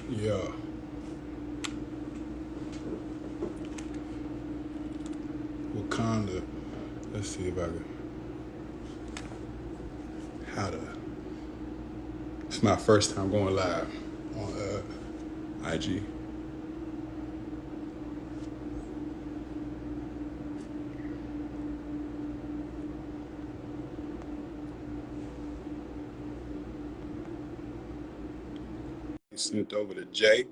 Yeah, Wakanda. Let's see if I can. How to. It's my first time going live on IG. Sent over to Jay.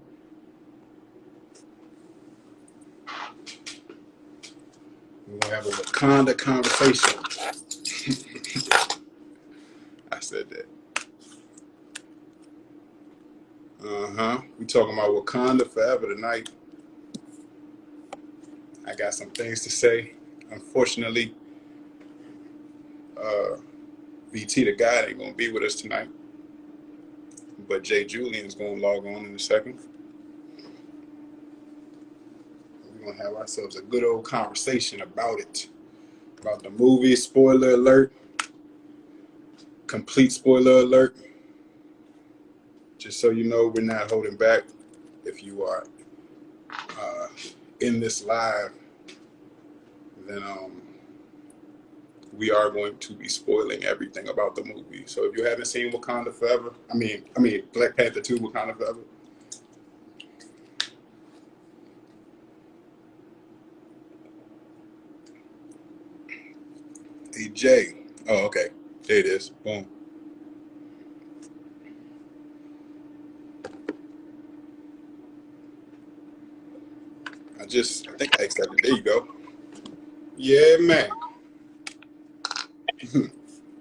We're gonna have a Wakanda conversation. I said that. We talking about Wakanda forever tonight. I got some things to say. Unfortunately, VT the guy ain't gonna be with us tonight, but Jay Julian's gonna log on in a second. We're gonna have ourselves a good old conversation about it, about the movie. Spoiler alert, complete spoiler alert. Just so you know, we're not holding back. If you are in this live, then we are going to be spoiling everything about the movie. So if you haven't seen Wakanda Forever, I mean Black Panther 2 Wakanda Forever. Hey Jay. Oh, okay. There it is. Boom. I think I accepted. There you go. Yeah, man.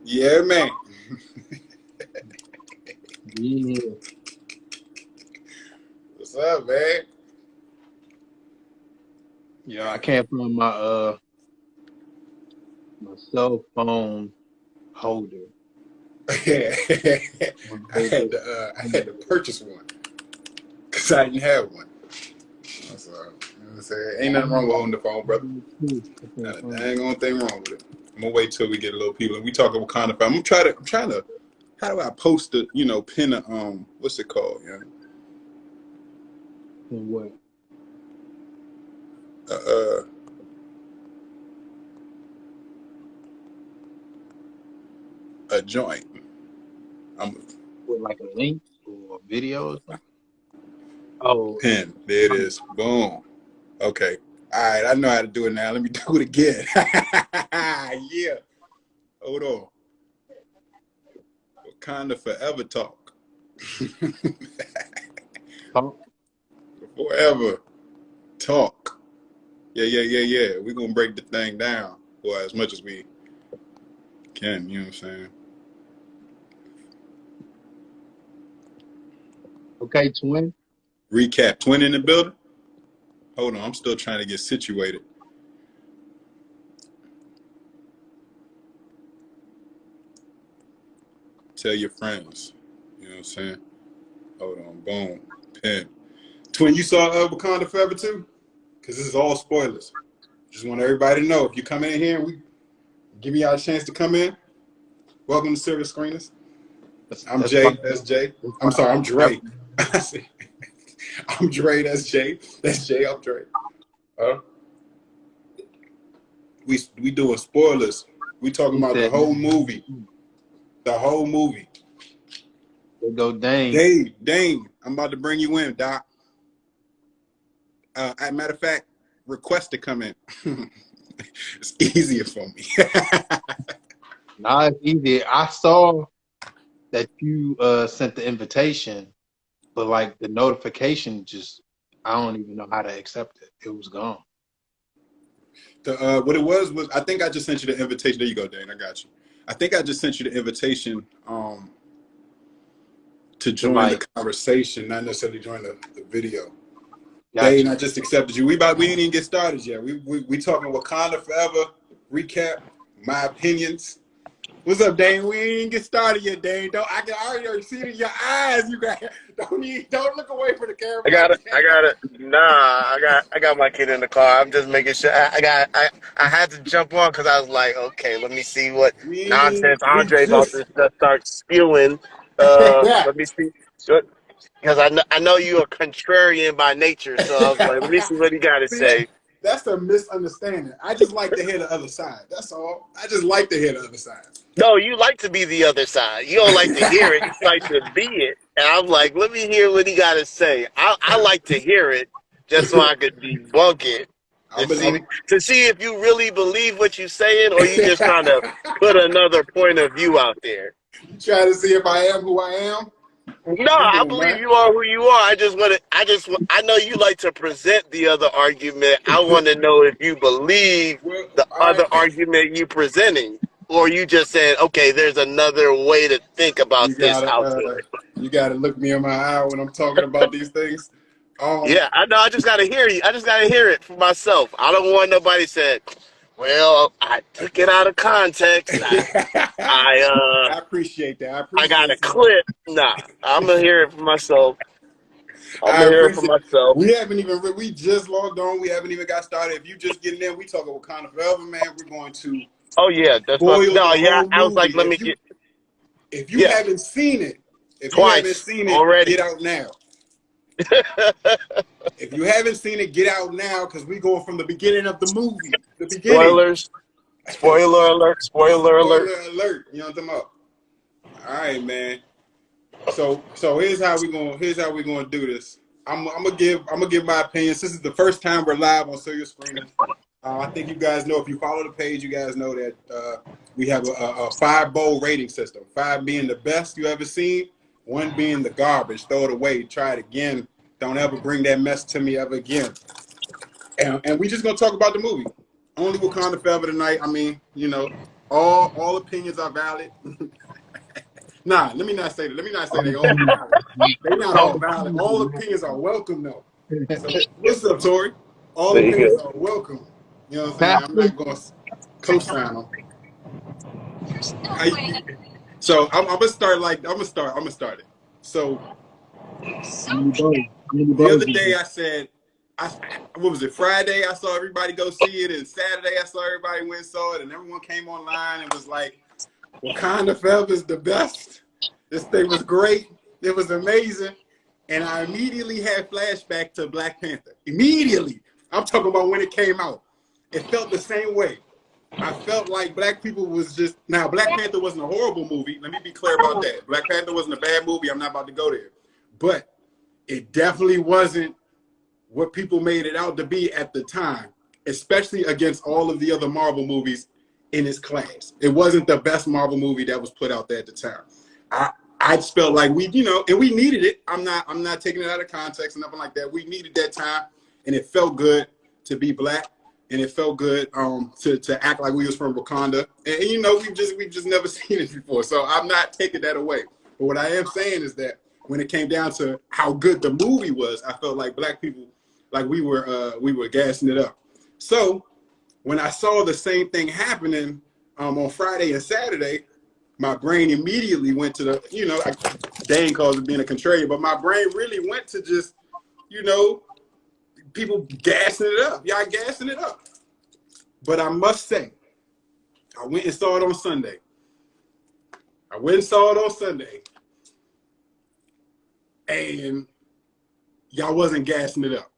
Yeah, man. Yeah. What's up, man? Yeah, I can't find my cell phone holder. I had to purchase one because I didn't have one. So, you know what I'm saying? Ain't nothing wrong with holding the phone, brother. I ain't gonna think wrong with it. I'm gonna wait till we get a little people and we talk about kind of. I'm trying to. How do I post the? Pin a what's it called? And what? Uh, a joint. I'm With like a link or a video or something? Oh, pin. There it is. Boom. Okay. All right. I know how to do it now. Let me do it again. Yeah. Hold on. Wakanda forever talk. Forever talk. Yeah. We're gonna break the thing down, well, as much as we can, you know what I'm saying? okay, twin. Recap. Twin in the building? Hold on, I'm still trying to get situated. Tell your friends. You know what I'm saying? Hold on, boom. Pin. Twin, you saw Wakanda Forever too? Because this is all spoilers. Just want everybody to know, if you come in here and we give y'all a chance to come in, welcome to Serious Screeners. I'm Jay. That's Jay. I'm sorry, I'm Dre. I'm Dre. That's Jay. That's Jay. I'm Dre. We doing spoilers. We talking about the whole movie. The whole movie. There go Dane. Dane, I'm about to bring you in, Doc. As a matter of fact, request to come in. It's easier for me. Nah, it's easy. I saw that you sent the invitation, but like the notification I don't even know how to accept it. It was gone. What it was I think I just sent you the invitation. There you go, Dane. I got you. I think I just sent you the invitation to join the conversation, not necessarily join the video. Gotcha. Dane, I just accepted you. We ain't even get started yet. We talking Wakanda Forever recap. My opinions. What's up, Dane? We ain't get started yet, Dane. I can already see it in your eyes. You got don't look away from the camera. I got it. Nah, I got my kid in the car. I'm just making sure. I had to jump on because I was like, okay, let me see what nonsense Andre about to start spewing. Let me see. Because I know you're a contrarian by nature, so I was like, let me see what he got to See, say. that's a misunderstanding. I just like to hear the other side. That's all. I just like to hear the other side. No, you like to be the other side. You don't like to hear it. You like to be it. And I'm like, let me hear what he got to say. I like to hear it just so I could debunk it I'm, to see if you really believe what you're saying or you just trying to put another point of view out there. you try to see if I am who I am. No, Come I on, believe man. you are who you are. I know you like to present the other argument. I want to know if you believe Well, the all other right. argument you presenting, or you just saying, okay, there's another way to think You about this gotta, out there. you gotta look me in my eye when I'm talking about these things. Yeah, I know. I just gotta hear you. I just gotta hear it for myself. I don't want nobody said, "Well, I took it out of context. I appreciate that. I I got a appreciate you. clip." Nah, I'm gonna hear it for myself. I'm I gonna hear it for appreciate. myself. We haven't even. We just logged on. We haven't even got started. If you just getting in, we talking Wakanda forever, man. We're going to Oh yeah, that's what. spoil the No, yeah. whole I was like, movie. let me get. If you Yeah, haven't seen it, if you haven't twice seen it, already. get out now. If you haven't seen it, get out now because we going from the beginning of the movie. The beginning. Spoilers. Spoiler alert. Spoiler alert. Spoiler alert. You know what I'm talking about? All right, man. So here's how we gonna do this. I'm gonna give my opinion. This is the first time we're live on Serious Screening. I think you guys know, if you follow the page, you guys know that we have a 5 bowl rating system. 5 being the best you ever seen, 1 being the garbage. Throw it away. Try it again. Don't ever bring that mess to me ever again. And we just gonna talk about the movie. Only Wakanda Forever tonight. I mean, all opinions are valid. Nah, let me not say that. Let me not say they all valid. They not all valid. All opinions are welcome though. So what's up, Tori? All There you opinions go. are welcome. You know what I'm saying? I'm not going to co-sign them. So I'm gonna start I'm gonna start it. So the other day I said, what was it? Friday I saw everybody go see it, and Saturday I saw everybody went and saw it, and everyone came online and was like, Wakanda Forever is the best. This thing was great. It was amazing. And I immediately had flashback to Black Panther. Immediately. I'm talking about when it came out. It felt the same way. I felt like black people was just, now Black Panther wasn't a horrible movie. Let me be clear about that. Black Panther wasn't a bad movie. I'm not about to go there. But it definitely wasn't what people made it out to be at the time, especially against all of the other Marvel movies in its class. It wasn't the best Marvel movie that was put out there at the time. I just felt like we, and we needed it. I'm not taking it out of context and nothing like that. We needed that time, and it felt good to be black, and it felt good to act like we was from Wakanda. And we've just never seen it before. So I'm not taking that away. But what I am saying is that when it came down to how good the movie was, I felt like black people, like we were gassing it up. So when I saw the same thing happening on Friday and Saturday, my brain immediately went to Dane calls it being a contrarian, but my brain really went to just, people gassing it up. Y'all gassing it up. But I must say, I went and saw it on Sunday. And y'all wasn't gassing it up.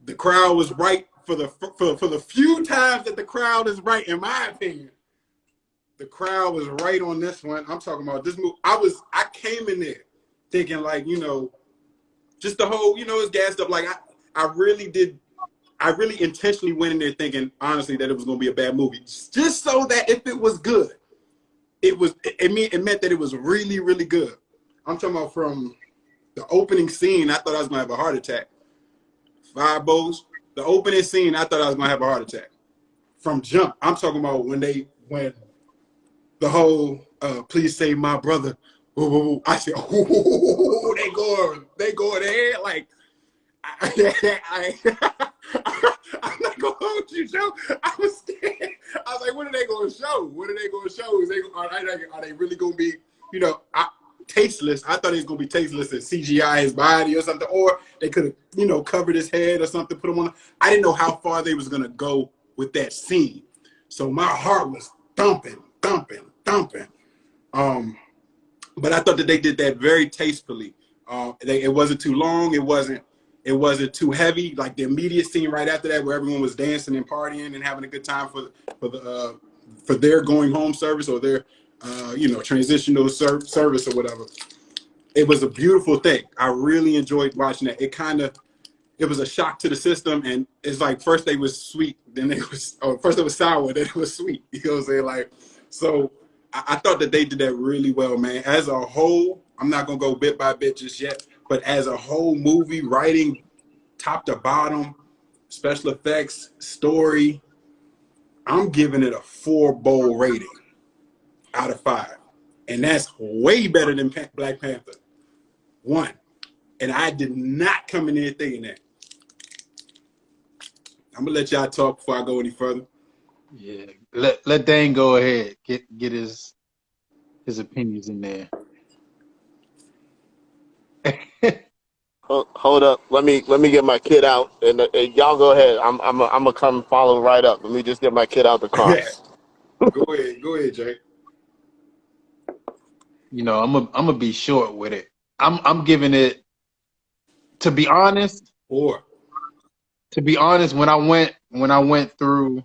The crowd was right for the few times that the crowd is right, in my opinion. The crowd was right on this one. I'm talking about this movie. I came in there thinking like, just the whole, it's gassed up. Like I really intentionally went in there thinking, honestly, that it was going to be a bad movie. Just so that if it was good, it meant that it was really, really good. I'm talking about from the opening scene, I thought I was going to have a heart attack. 5 bows. The opening scene, I thought I was going to have a heart attack. From jump, I'm talking about when the whole please save my brother. Ooh, I said, ooh, they going ahead. Like, I'm not going to hold you, Joe. I was scared. I was like, what are they going to show? Are they really going to be, tasteless? I thought it was going to be tasteless and CGI his body or something. Or they could have, covered his head or something, put him on. I didn't know how far they was going to go with that scene. So my heart was thumping. But I thought that they did that very tastefully. It wasn't too long. It wasn't too heavy. Like the immediate scene right after that, where everyone was dancing and partying and having a good time for their going home service or their transitional service or whatever. It was a beautiful thing. I really enjoyed watching that. It was a shock to the system, and it's like first they was sweet, then first it was sour, then it was sweet. You know what I'm saying? Like, so I thought that they did that really well, man. As a whole, I'm not gonna go bit by bit just yet, but as a whole movie, writing, top to bottom, special effects, story, I'm giving it a 4 bowl rating out of 5, and that's way better than Black Panther 1. And I did not come in here thinking that. I'm gonna let y'all talk before I go any further. Yeah, let Dane go ahead. Get his opinions in there. Hold up. Let me get my kid out, and y'all go ahead. I'm gonna come follow right up. Let me just get my kid out the car. Go ahead, Jay. I'm gonna be short with it. I'm giving it. To be honest, 4. To be honest, when I went through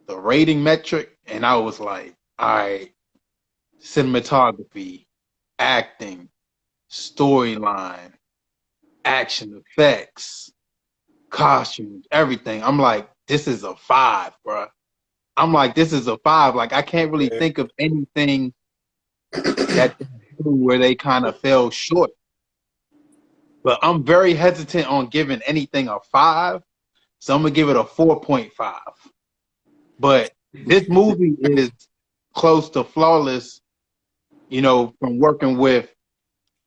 the rating metric, and I was like, all right, cinematography, acting, storyline, action effects, costumes, everything. I'm like, this is a 5, bro. I'm like, this is a 5. Like, I can't really think of anything that where they kind of fell short. But I'm very hesitant on giving anything a 5, so I'm gonna give it a 4.5. But this movie is close to flawless, from working with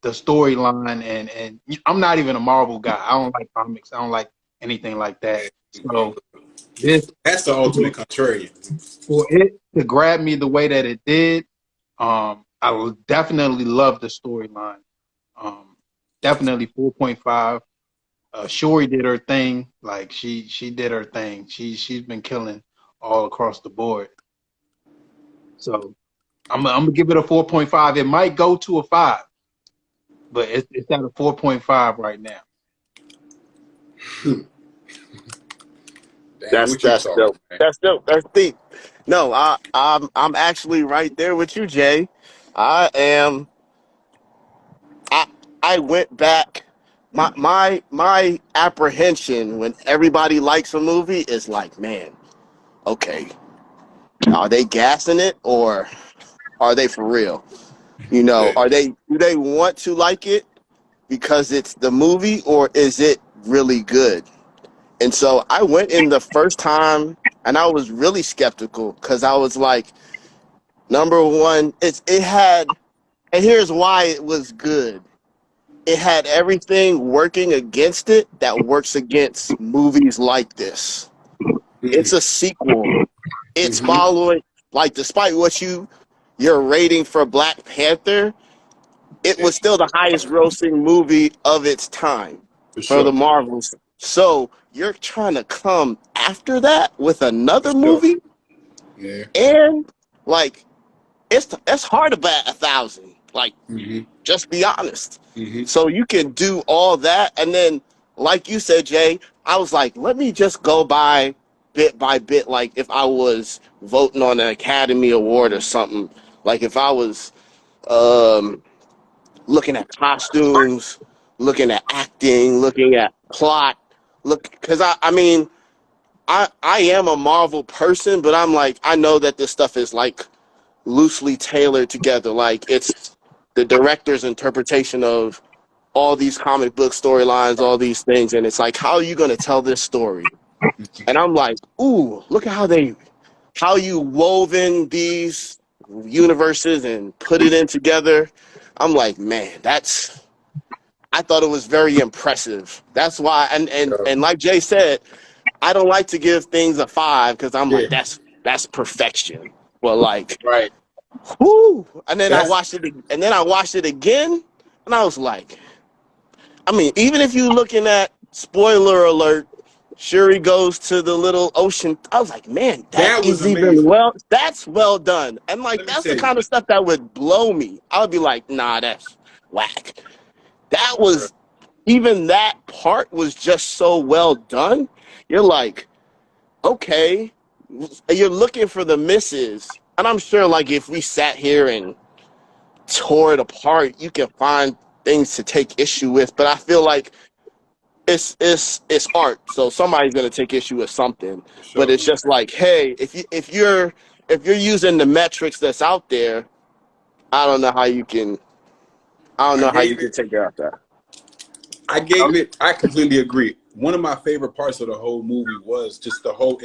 the storyline, and I'm not even a Marvel guy. I don't like comics. I don't like anything like that. So that's the ultimate contrarian. For it to grab me the way that it did, I would definitely love the storyline. Definitely 4.5. Shuri did her thing. Like she did her thing. She's been killing all across the board. So I'm gonna give it a 4.5. It might go to a 5, but it's at a 4.5 right now. That's dope. That's dope. That's deep. No, I'm actually right there with you, Jay. I went back. My apprehension when everybody likes a movie is like, man, okay, are they gassing it or are they for real? Do they want to like it because it's the movie, or is it really good? And so I went in the first time and I was really skeptical because I was like, number one, it had, and here's why it was good. It had everything working against it that works against movies like this. It's a sequel. It's following, like, despite what your rating for Black Panther, it was still the highest grossing movie of its time for the Marvels. So you're trying to come after that with another movie? Yeah. And, like, it's hard to bat 1,000. Like, just be honest. So you can do all that, and then, like you said, Jay, I was like, let me just go by bit, like if I was voting on an Academy Award or something, like if I was looking at costumes, looking at acting, looking at plot, because I mean, I am a Marvel person, but I'm like, I know that this stuff is like loosely tailored together. Like it's the director's interpretation of all these comic book storylines, all these things. And it's like, how are you going to tell this story? And I'm like, ooh, look at how you woven these universes and put it in together. I'm like, man, I thought it was very impressive. That's why, and like Jay said, I don't like to give things a 5 because I'm like, that's perfection. Well, like, right. Whoo! And then I watched it again, and I was like, I mean, even if you're looking at spoiler alert, Shuri goes to the little ocean. I was like, man, that is amazing. that's well done. And like, that's the kind of stuff that would blow me. I would be like, nah, whack. That was even that part was just so well done. You're like, okay, you're looking for the misses, and I'm sure like if we sat here and tore it apart, you can find things to take issue with. But I feel like it's art, so somebody's gonna take issue with something. For But sure, it's man. just like, hey, if you're using the metrics that's out there, I don't know how you can. I don't I know how you gave can it. take it out there. I gave it. I completely agree. One of my favorite parts of the whole movie was just the whole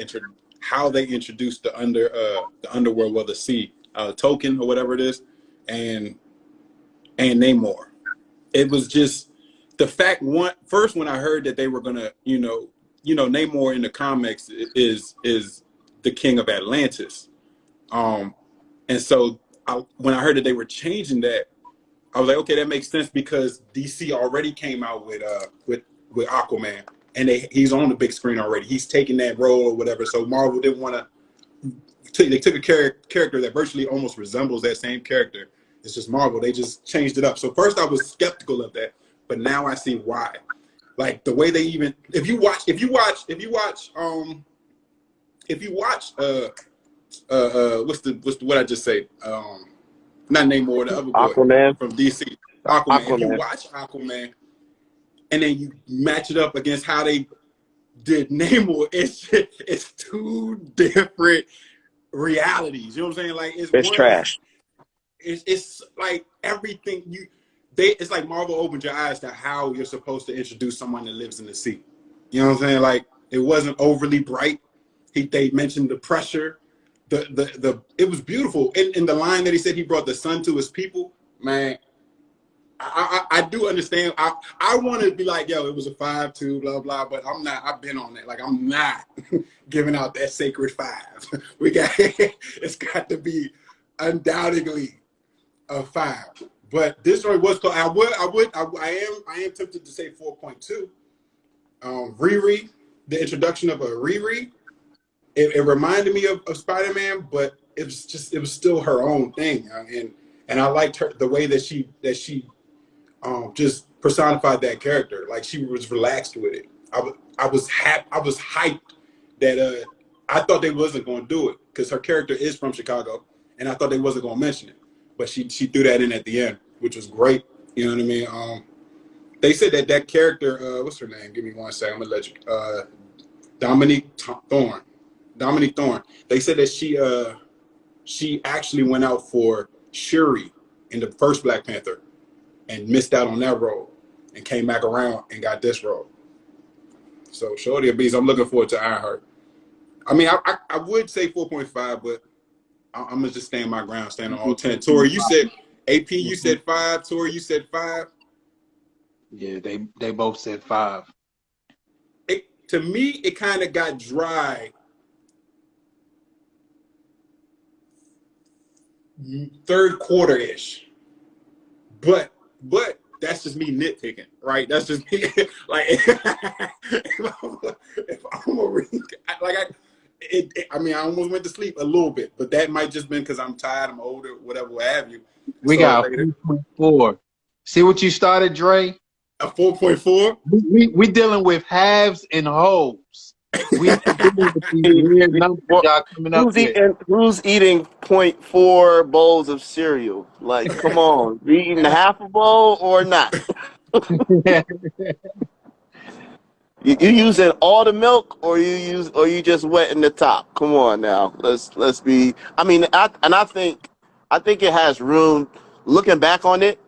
how they introduced the underworld, well, the sea, token or whatever it is, and Namor. It was just the fact first when I heard that they were gonna, Namor in the comics is the king of Atlantis. And so when I heard that they were changing that, I was like, okay, that makes sense because DC already came out with Aquaman, and he's on the big screen already. He's taking that role or whatever. So Marvel didn't want to. They took a character that virtually almost resembles that same character. It's just Marvel. They just changed it up. So first I was skeptical of that, but now I see why. Like the way they even if you watch what I just say not Namor, the other boy Aquaman, from DC, Aquaman. If you Aquaman. watch Aquaman and then you match it up against how they did Namor, it's two different realities. You know what I'm saying? Like It's trash. it's like everything it's like Marvel opened your eyes to how you're supposed to introduce someone that lives in the sea. You know what I'm saying? Like it wasn't overly bright. They mentioned the pressure. It was beautiful. In the line that he said he brought the sun to his people, man, I do understand. I want to be like, yo, it was a 5-2, blah blah, but I'm not. I've been on that. Like I'm not giving out that sacred 5. It's got to be undoubtedly a 5. But this story was called. I am tempted to say 4.2. Riri, the introduction of a Riri. It reminded me of Spider-Man, but it was still her own thing, and I liked her the way that she just personified that character. Like she was relaxed with it. I was hyped that I thought they wasn't going to do it because her character is from Chicago, and I thought they wasn't going to mention it, but she threw that in at the end, which was great. You know what I mean? They said that character, what's her name? Give me one second. I'm gonna let you. Dominique Thorne. Dominique Thorne. They said that she actually went out for Shuri in the first Black Panther and missed out on that role and came back around and got this role. So shorty a beast. I'm looking forward to Ironheart. I mean, I would say 4.5, but I'm gonna just stand my ground, stand on all 10. Tori, you said AP, you said 5. Tori, you said 5. Yeah, they both said 5. To me, it kind of got dry third quarter-ish. But that's just me nitpicking, right? That's just me. Like if I'm a read, I mean, I almost went to sleep a little bit, but that might just been because I'm tired, I'm older, whatever, what have you. We So got a 4.4. See what you started, Dre? a 4.4. We dealing with halves and wholes. We not dealing with these weird numbers Well, y'all coming up with. who's eating 0.4 bowls of cereal? Like, come on, you eating half a bowl or not? You using all the milk, or you just wetting the top? Come on now, let's be. I mean, I think it has room. Looking back on it,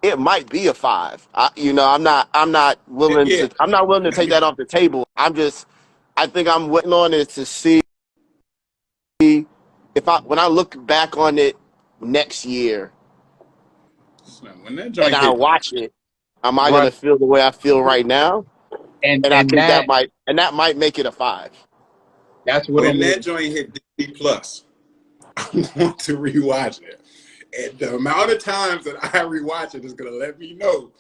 it might be a 5. I'm not willing Yeah, to take that off the table. I think I'm waiting on it to see when I look back on it next year when that and joint I hit, watch it, am I Right. gonna feel the way I feel right now? And And I and think that that might make it a 5. that's what it when is. that joint hit D plus, I'm going to rewatch it. And the amount of times that I rewatch it is gonna let me know.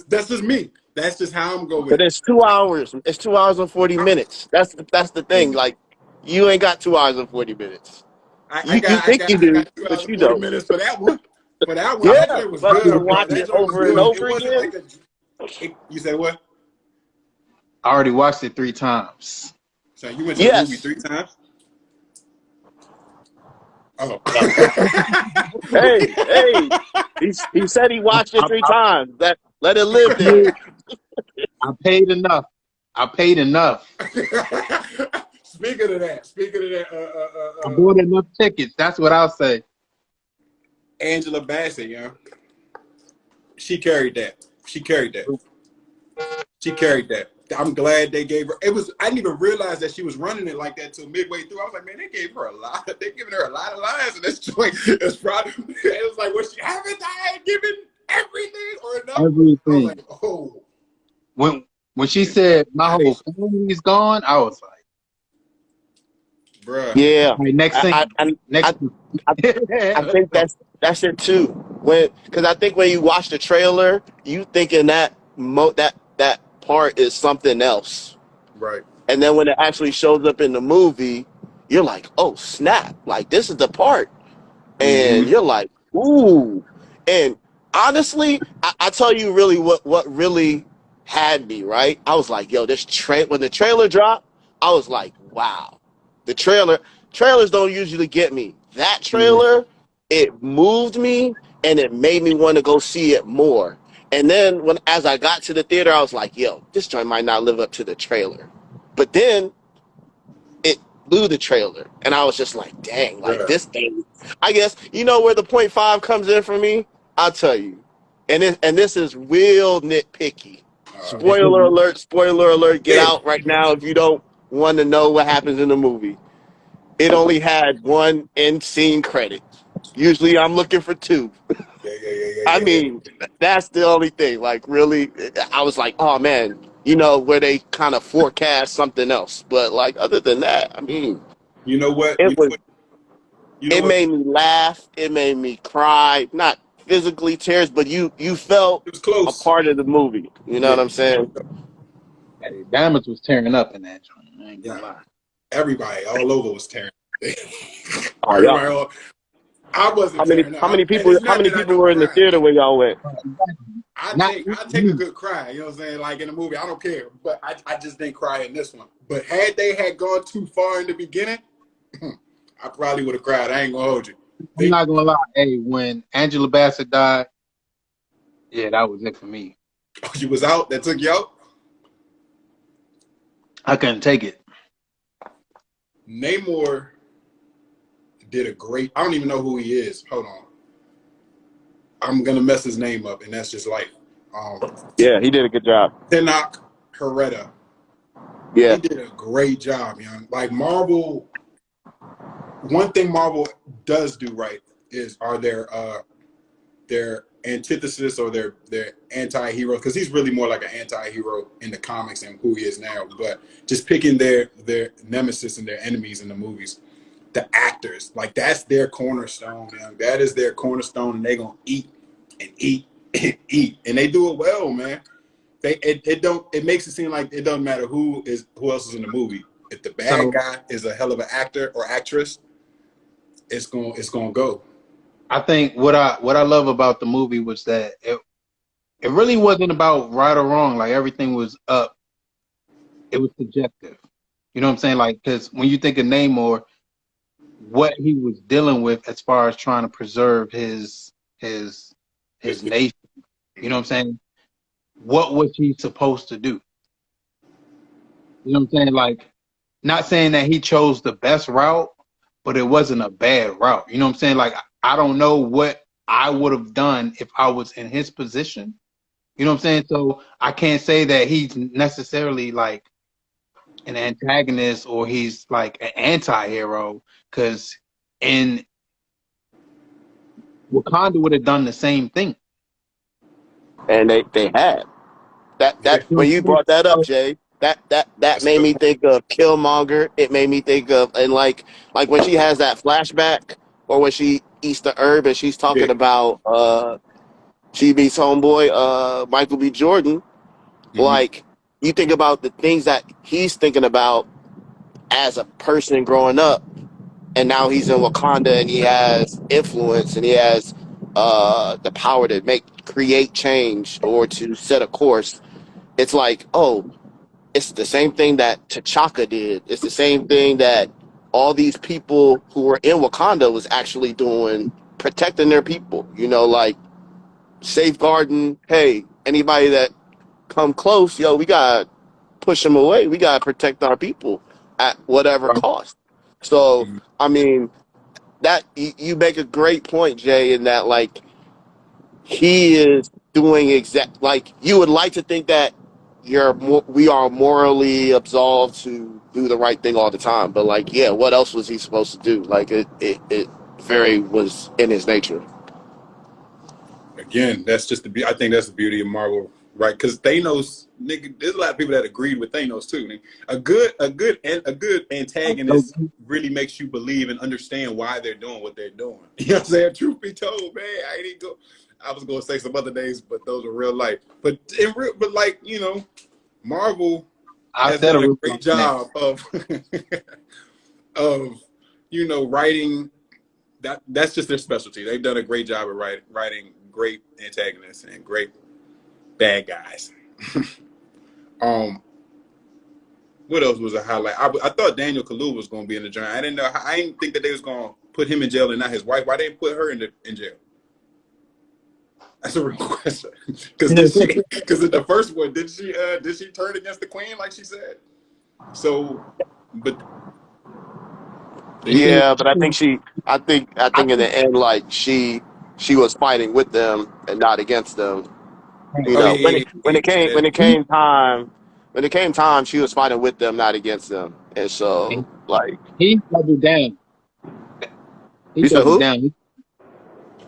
That's just me. That's just how I'm going with But it. it's 2 hours. It's 2 hours and 40 minutes. That's the thing. Like, you ain't got 2 hours and 40 minutes. I You think you got do, 2 hours but and you 40 don't. minutes for that one. For that one, that Yeah, joint was for us to good, bro. watch That it joint was over and good. It over wasn't again. like a. You said what? I already watched it 3 times. So you went to the movie Yes. 3 times? Oh. Hey. He said he watched it I, three I, times. That let it I live there. paid, I paid enough. I paid enough. Speaking of that, I bought enough tickets. That's what I'll say. Angela Bassett, she carried that. She carried that. She carried that. I'm glad they gave her. It was. I didn't even realize that she was running it like that till midway through. I was like, man, they gave her a lot. They giving her a lot of lines in this joint. It's probably. It was like, was she haven't died, given everything or enough? I was like, Everything. oh, When she said my how they, whole family's gone, I was like, bruh. Yeah, all right, next thing, I I next I, thing. I think that's it too. Because I think when you watch the trailer, you thinking that part is something else, Right. and then when it actually shows up in the movie, you're like, oh snap! Like this is the part. Mm-hmm. And you're like, ooh. And honestly, I tell you really what really had me, right? I was like, yo, when the trailer dropped, I was like, wow. The trailers don't usually get me. That Mm-hmm. trailer, it moved me and it made me want to go see it more. And then as I got to the theater, I was like, yo, this joint might not live up to the trailer. But then it blew the trailer, and I was just like, "Dang! Like Bruh. this thing." I guess you know where the .5 comes in for me. I'll tell you, and this is real nitpicky. Spoiler alert! Spoiler alert! Get Yeah. out right now if you don't want to know what happens in the movie. It only had one end scene credit. Usually, I'm looking for two. I Yeah. mean, that's the only thing. Like, really, I was like, oh man, where they kind of forecast something else. But like, other than that, I mean, You know what? it was. You know It what? made me laugh. It made me cry. Not physically tears, but you felt It was a close. part of the movie. You know Yeah. what I'm saying? Hey, Diamonds was tearing up in that joint. I ain't Yeah. gonna lie. Everybody all over was tearing. Oh Everybody yeah. all. I wasn't tearing How up. many And people? it's How not many that I people don't were in the cry. theater when y'all went? Not I take a me. good cry, you know what I'm saying? Like in a movie, I don't care. But I just didn't cry in this one. But had they had gone too far in the beginning, I probably would have cried. I ain't gonna hold you. I'm They not gonna lie. Hey, when Angela Bassett died, yeah, that was it for me. she was out, that took you out. I couldn't take it. Namor did a great I don't even know who he is. Hold on. I'm gonna mess his name up, and that's just life. Um Yeah, he did a good job. Tenoch Herrera. He Yeah, did a great job, young. Like Marvel, one thing Marvel does do right is are their antithesis or their anti-hero, because he's really more like an anti-hero in the comics and who he is now, but just picking their nemesis and their enemies in the movies, the actors, like that's their cornerstone, man. That is their cornerstone, and they're gonna eat and eat and eat, and they do it well, man. It makes it seem like it doesn't matter who else is in the movie. If the bad So guy is a hell of an actor or actress, it's gonna go. I think what I love about the movie was that it really wasn't about right or wrong. Like everything was up. It was subjective. You know what I'm saying? Like because when you think of Namor, what he was dealing with as far as trying to preserve his It's, his nation. You know what I'm saying? What was he supposed to do? You know what I'm saying? Like, not saying that he chose the best route, but it wasn't a bad route. You know what I'm saying? Like, I don't know what I would have done if I was in his position. You know what I'm saying? So I can't say that he's necessarily like an antagonist or he's like an anti-hero because in Wakanda would have done the same thing. and they had that You know when what you I'm saying? brought that up, So Jay. That that's a made good me point. think of Killmonger. It made me think of and like when she has that flashback or when she eats the herb and she's Yeah. talking about she meets homeboy Michael B. Jordan. Mm-hmm. Like you think about the things that he's thinking about as a person growing up, and now he's in Wakanda and he has influence and he has the power to create change or to set a course. It's like, oh, it's the same thing that T'Chaka did. It's the same thing that all these people who were in Wakanda was actually doing, protecting their people. You know, like safeguarding. Hey, anybody that come close, yo, we gotta push them away. We gotta protect our people at whatever Right. cost. So, Mhm. I mean, that you make a great point, Jay, in that like he is doing exact like you would like to think that we are morally absolved to do the right thing all the time, but like yeah, what else was he supposed to do? Like it very was in his nature. Again, that's just I think that's the beauty of Marvel, right? Because Thanos, nigga, there's a lot of people that agreed with Thanos too. Nigga. A good So, antagonist really makes you believe and understand why they're doing what they're doing. You know what I'm saying? Truth be told, man, I was gonna say some other names, but those are real life. But like Marvel I has said a done a roof on great that. job of of writing that's just their specialty. They've done a great job of writing great antagonists and great bad guys. um, what else was a highlight? I thought Daniel Kaluuya was going to be in the joint. I didn't know. I didn't think that they was going to put him in jail and not his wife. Why they didn't put her in jail? That's a real question. Because in the first one, did she turn against the queen like she said? So, but they Yeah, but I think in the end, like she was fighting with them and not against them. You oh yeah know, yeah yeah, yeah you said that. when it came time, she was fighting with them, not against them. And so, like, He doubled down. He you said doubled who? down.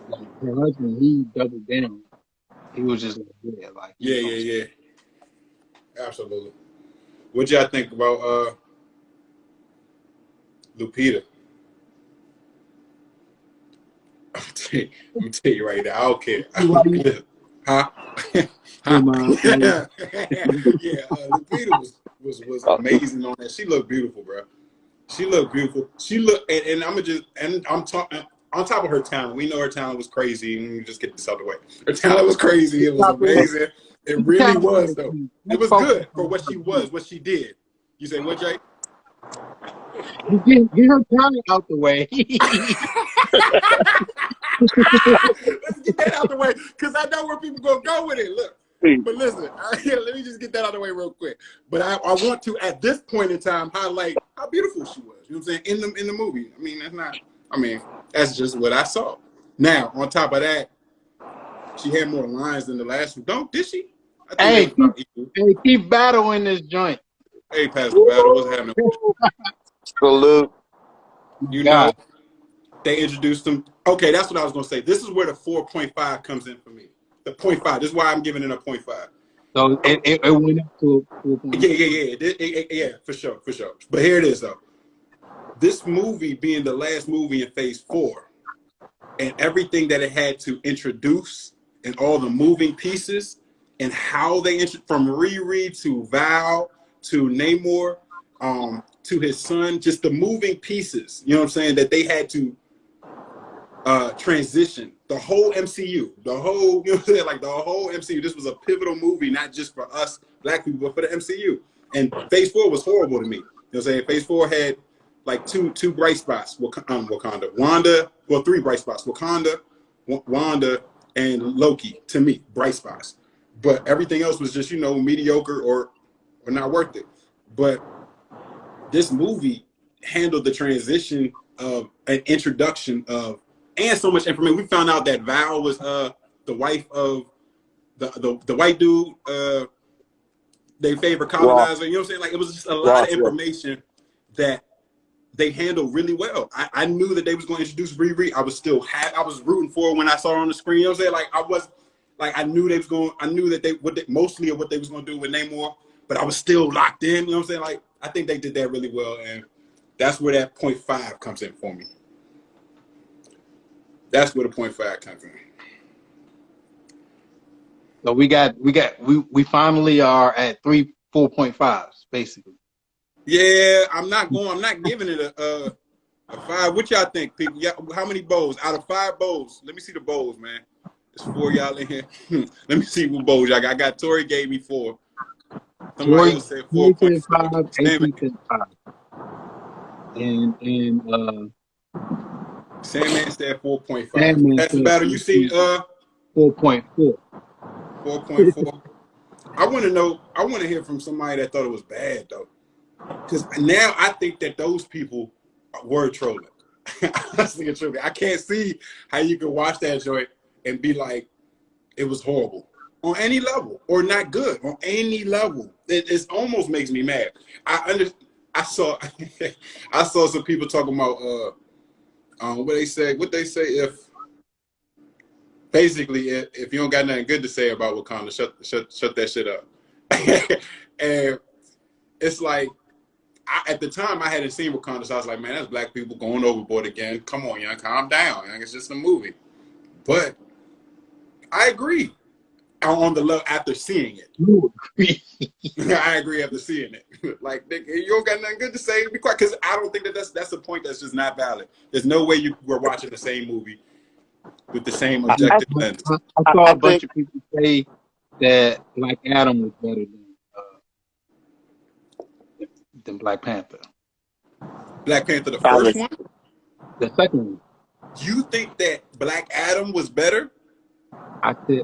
Like her husband, he doubled down. He was just like, yeah, like he Yeah was gonna yeah yeah, absolutely. What y'all think about Lupita? I'm gonna tell you right now. I don't care. Huh? Huh? Yeah, Lupita was Uh, amazing on that. She looked beautiful, bro. She looked beautiful. She looked, and I'm talking on top of her talent. We know her talent was crazy, and we just get this out the way. Her talent was crazy. It was amazing. It really was, though. It was good for what she was, what she did. You say what, Jay? Get her talent out the way. Let's get that out the way because I know where people gonna go with it. Look, but listen, let me just get that out the way real quick. But I want to at this point in time highlight how beautiful she was. You know what I'm saying in the movie. I mean, that's not. I mean, that's just what I saw. Now, on top of that, she had more lines than the last one. Did she? I think they Hey, was about equal. keep battling this joint. Hey, Pastor Battle, what's happening? salute. My You know, God. they introduced them. Okay, that's what I was gonna say. This is where the 4.5 comes in for me. The 0.5. This is why I'm giving it a 0.5. So it went up to a point. Yeah, for sure. But here it is, though. This movie being the last movie in Phase 4, and everything that it had to introduce, and all the moving pieces, and how they from Riri to Val to Namor, to his son, just the moving pieces. You know what I'm saying? That they had to transition the whole MCU, the whole, you know what I'm saying, like the whole MCU. This was a pivotal movie, not just for us black people, but for the MCU. And Phase 4 was horrible to me. You know what I'm saying? Phase 4 had like two bright spots. Wakanda, Wanda, well, three bright spots. Wakanda, Wanda, and Loki. To me, bright spots. But everything else was just mediocre or not worth it. But this movie handled the transition of an introduction of and so much information. We found out that Val was the wife of the white dude, their favorite Ross, colonizer. You know what I'm saying? Like it was just a lot of Ross, yeah. information that they handled really well. I knew that they was going to introduce Riri. I was rooting for her when I saw her on the screen. You know what I'm saying? I knew they was going. I knew that mostly of what they was going to do with Namor, but I was still locked in. You know what I'm saying? Like I think they did that really well, and that's where that 0.5 comes in for me. That's where the 0.5 comes in. So we finally are at 4.5s basically. Yeah, I'm not giving it A 5. What y'all think, people? Yeah, how many bows? Out of 5 bows, let me see the bows, man. There's 4 y'all in here. Let me see what bows y'all got. I got Tori gave me 4. Somebody else said Tori said 4.4. 5, Sandman, AP said 5. And Sandman said 4.5. Sandman That's the said battle you see. 4.4. 4.4. I want to know. I want to hear from somebody that thought it was bad though, because now I think that those people were trolling. Honestly and truly, I can't see how you could watch that joint and be like, it was horrible on any level or not good on any level. It almost makes me mad. I saw I saw some people talking about what they say if basically if you don't got nothing good to say about Wakanda, shut that shit up. And it's like at the time I hadn't seen Wakanda, so I was like, man, that's black people going overboard again. Come on, young, calm down. Young. It's just a movie. But I agree on the level after seeing it. You agree. I agree after seeing it. Like, you don't got nothing good to say. Be quiet, because I don't think that's a point that's just not valid. There's no way you were watching the same movie with the same I, objective lens. I saw I a bunch think of people say that Black Adam was better than Black Panther. Black Panther, the I first was, one. The second one, You think that Black Adam was better? I said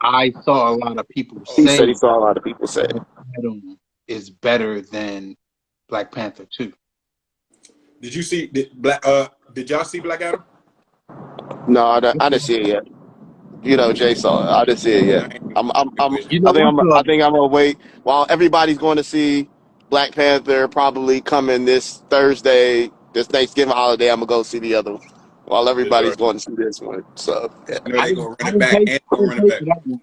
I saw a lot of people he said say he saw a lot of people say it. Black Adam is better than Black Panther 2. Did you see did y'all see Black Adam? No, I didn't see it yet. You know, Jay saw it. I didn't see it Yeah, yet. I ain't You know, I saw I think I'm gonna wait while everybody's going to see Black Panther. Probably coming this Thursday, this Thanksgiving holiday. I'm gonna go see the other one while everybody's going to see this one. So, yeah. You know I they gonna didn't, run I it didn't back pay, and I gonna didn't run it pay back. for that one.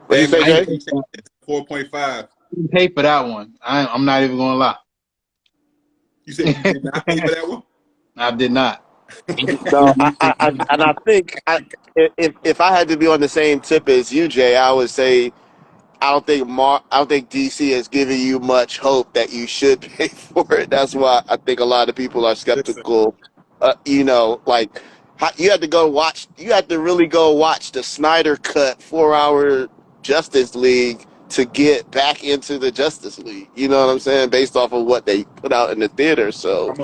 What you say, I didn't Jay? pay for, 4.5. that one. I'm not even gonna lie. You said you did not pay for that one? I did not. No, and I think if I had to be on the same tip as you, Jay, I would say I don't think DC is giving you much hope that you should pay for it. That's why I think a lot of people are Listen, skeptical. You know, like you had to go watch. You had to really go watch the Snyder Cut 4-hour Justice League to get back into the Justice League. You know what I'm saying? Based off of what they put out in the theater. So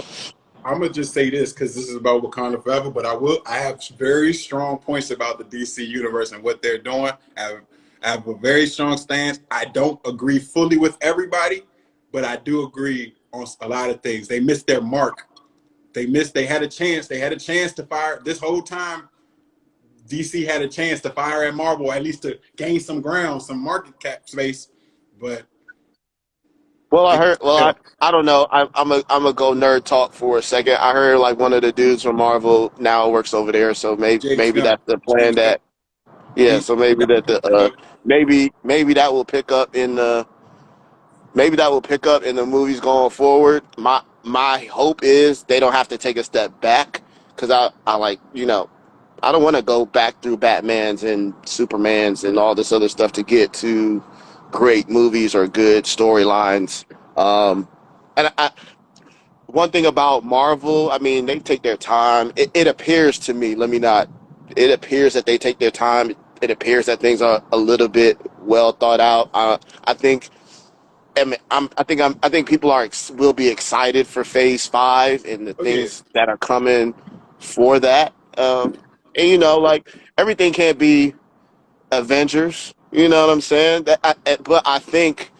I'm gonna just say this because this is about Wakanda Forever, but I have very strong points about the DC universe and what they're doing. I have a very strong stance. I don't agree fully with everybody, but I do agree on a lot of things. They missed their mark. They had a chance. They had a chance to fire this whole time. DC had a chance to fire at Marvel, at least to gain some ground, some market cap space, but well, I they heard. Well, failed. I don't know. I'm a go nerd talk for a second. I heard like one of the dudes from Marvel now works over there. So James maybe Gunn. that's the plan. James Gunn. That yeah. He, So maybe that the maybe that will pick up in the maybe that will pick up in the movies going forward. My hope is they don't have to take a step back because I like I don't want to go back through Batman's and Superman's and all this other stuff to get to great movies or good storylines. And one thing about Marvel, I mean, they take their time. It appears to me, let me not. It appears that they take their time. It appears that things are a little bit well thought out. I think I think people will be excited for Phase 5 and the oh yeah, things that are coming for that. And like everything can't be Avengers. You know what I'm saying? But I think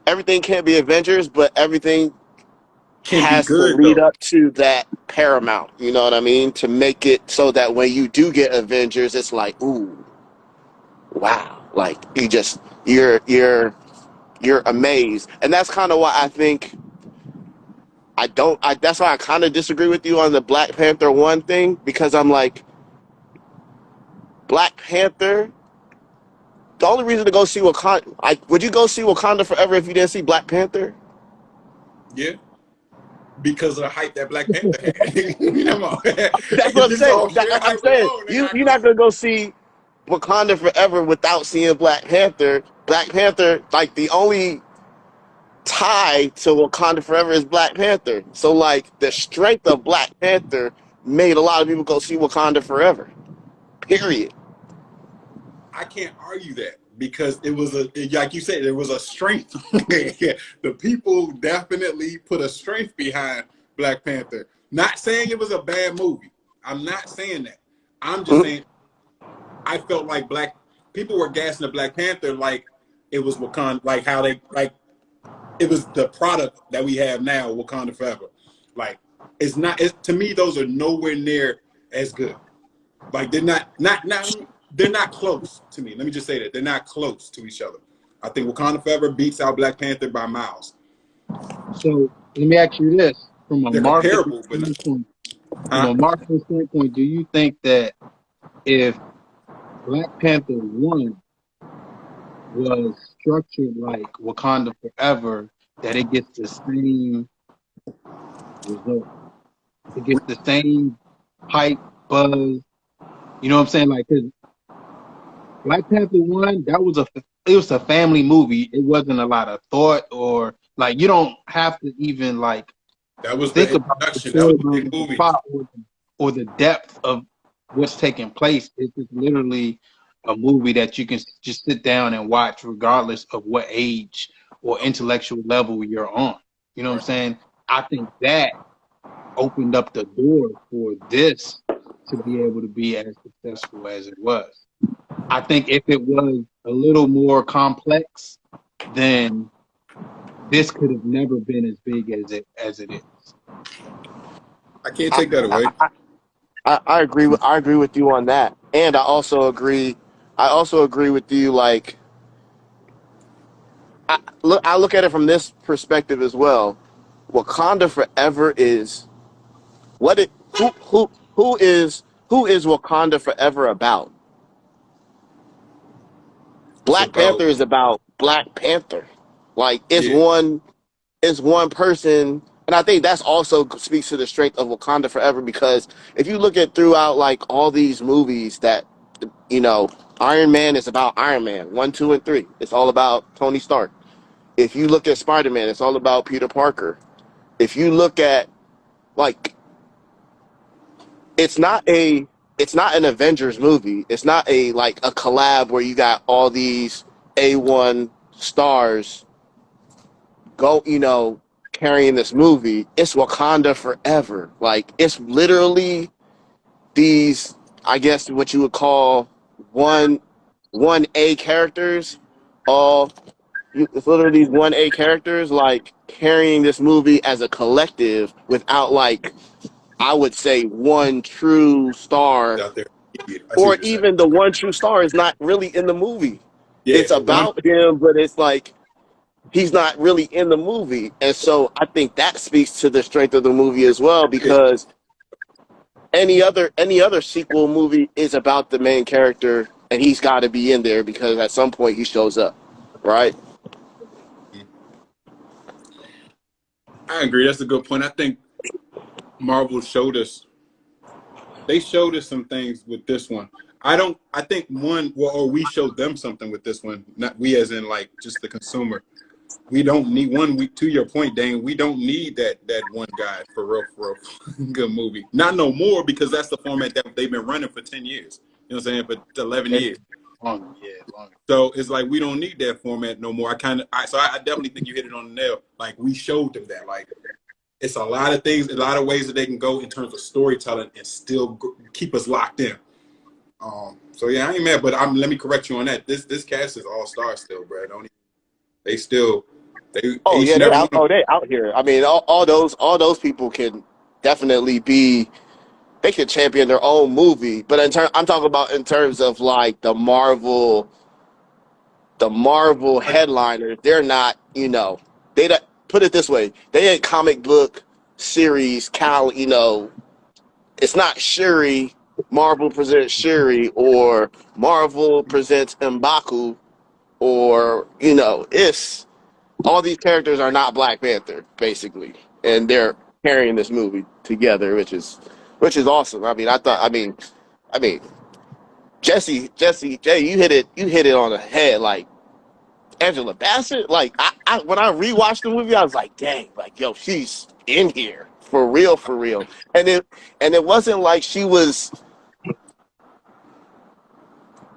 everything can't be Avengers, but everything can be has to good lead though. up to that Paramount. You know what I mean? To make it so that when you do get Avengers, it's like, ooh, wow! Like you're amazed, and that's kind of why I think I don't. That's why I kind of disagree with you on the Black Panther 1 thing because I'm like, Black Panther. The only reason to go see Wakanda, would you go see Wakanda Forever if you didn't see Black Panther? Yeah, because of the hype that Black Panther had. Come on, That's what I'm just saying. all sheer I'm hype saying alone. Nigga, I you're go not see. gonna go see Wakanda Forever without seeing Black Panther. Black Panther, like the only tie to Wakanda Forever is Black Panther. So like the strength of Black Panther made a lot of people go see Wakanda Forever. Period. I can't argue that because it was like you said, there was a strength. The people definitely put a strength behind Black Panther. Not saying it was a bad movie. I'm not saying that. I'm just saying I felt like black people were gassing the Black Panther like it was Wakanda, like how they like it was the product that we have now, Wakanda Forever. Like it's not. To me, those are nowhere near as good. Like they're not they're not close to me. Let me just say that they're not close to each other. I think Wakanda Forever beats out Black Panther by miles. So let me ask you this: from a They're marketing comparable, but standpoint, huh? do you think that if Black Panther 1 was structured like Wakanda Forever, that it gets the same result? It gets the same hype, buzz. You know what I'm saying? Like, 'cause Black Panther 1, it was a family movie. It wasn't a lot of thought, or like you don't have to even like That was the think about the introduction. That was the storyline big of the movie. plot, or the depth of what's taking place. It's just literally a movie that you can just sit down and watch regardless of what age or intellectual level you're on. You know what I'm Right. saying? I think that opened up the door for this to be able to be as successful as it was. I think if it was a little more complex, then this could have never been as big as it is. I can't I, take that away. I agree with you on that, and I also agree with you. Like I look at it from this perspective as well. Wakanda Forever is what it who is Wakanda Forever about? It's Black about Panther is about Black Panther. Like yeah. it's one person, and I think that's also speaks to the strength of Wakanda Forever because if you look at throughout like all these movies that you know, Iron Man is about Iron Man 1, 2, and 3. It's all about Tony Stark. If you look at Spider Man, it's all about Peter Parker. If you look at like it's not a it's not an Avengers movie. It's not a like a collab where you got all these A1 stars go, carrying this movie. It's Wakanda Forever. Like it's literally these, I guess what you would call one one A characters. All it's literally these one A characters like carrying this movie as a collective without like I would say one true star, Out there. I see or what you're saying. even the one true star is not really in the movie. Yeah, It's the one. about him, but it's like he's not really in the movie. And so I think that speaks to the strength of the movie as well, Yeah, because any other sequel movie is about the main character and he's got to be in there because at some point he shows up, right? I agree. That's a good point. I think Marvel showed us. They showed us some things with this one. I don't. I think one. Well, or we showed them something with this one. Not we, as in like just the consumer. We don't need one. We to your point, Dane. We don't need that one guy for real. For real, good movie. Not no more because that's the format that they've been running for 10 years. You know what I'm saying? For 11 years. Longer, yeah, longer. So it's like we don't need that format no more. I definitely think you hit it on the nail. Like we showed them that. Like it's a lot of things, a lot of ways that they can go in terms of storytelling and still keep us locked in. So yeah, I ain't mad, but let me correct you on that. This cast is all stars still, bro. They still they Oh each yeah, and every one of them. they out here. I mean, all those people can definitely be. They could champion their own movie, but I'm talking about in terms of like the Marvel headliners. They're not, they don't, put it this way. They ain't comic book series. It's not Shuri. Marvel presents Shuri or Marvel presents M'Baku or it's all these characters are not Black Panther basically, and they're carrying this movie together, which is awesome. I mean, Jay, you hit it on the head. Like Angela Bassett, like I when I rewatched the movie, I was like, dang, like yo, she's in here for real, for real. And it wasn't like she was.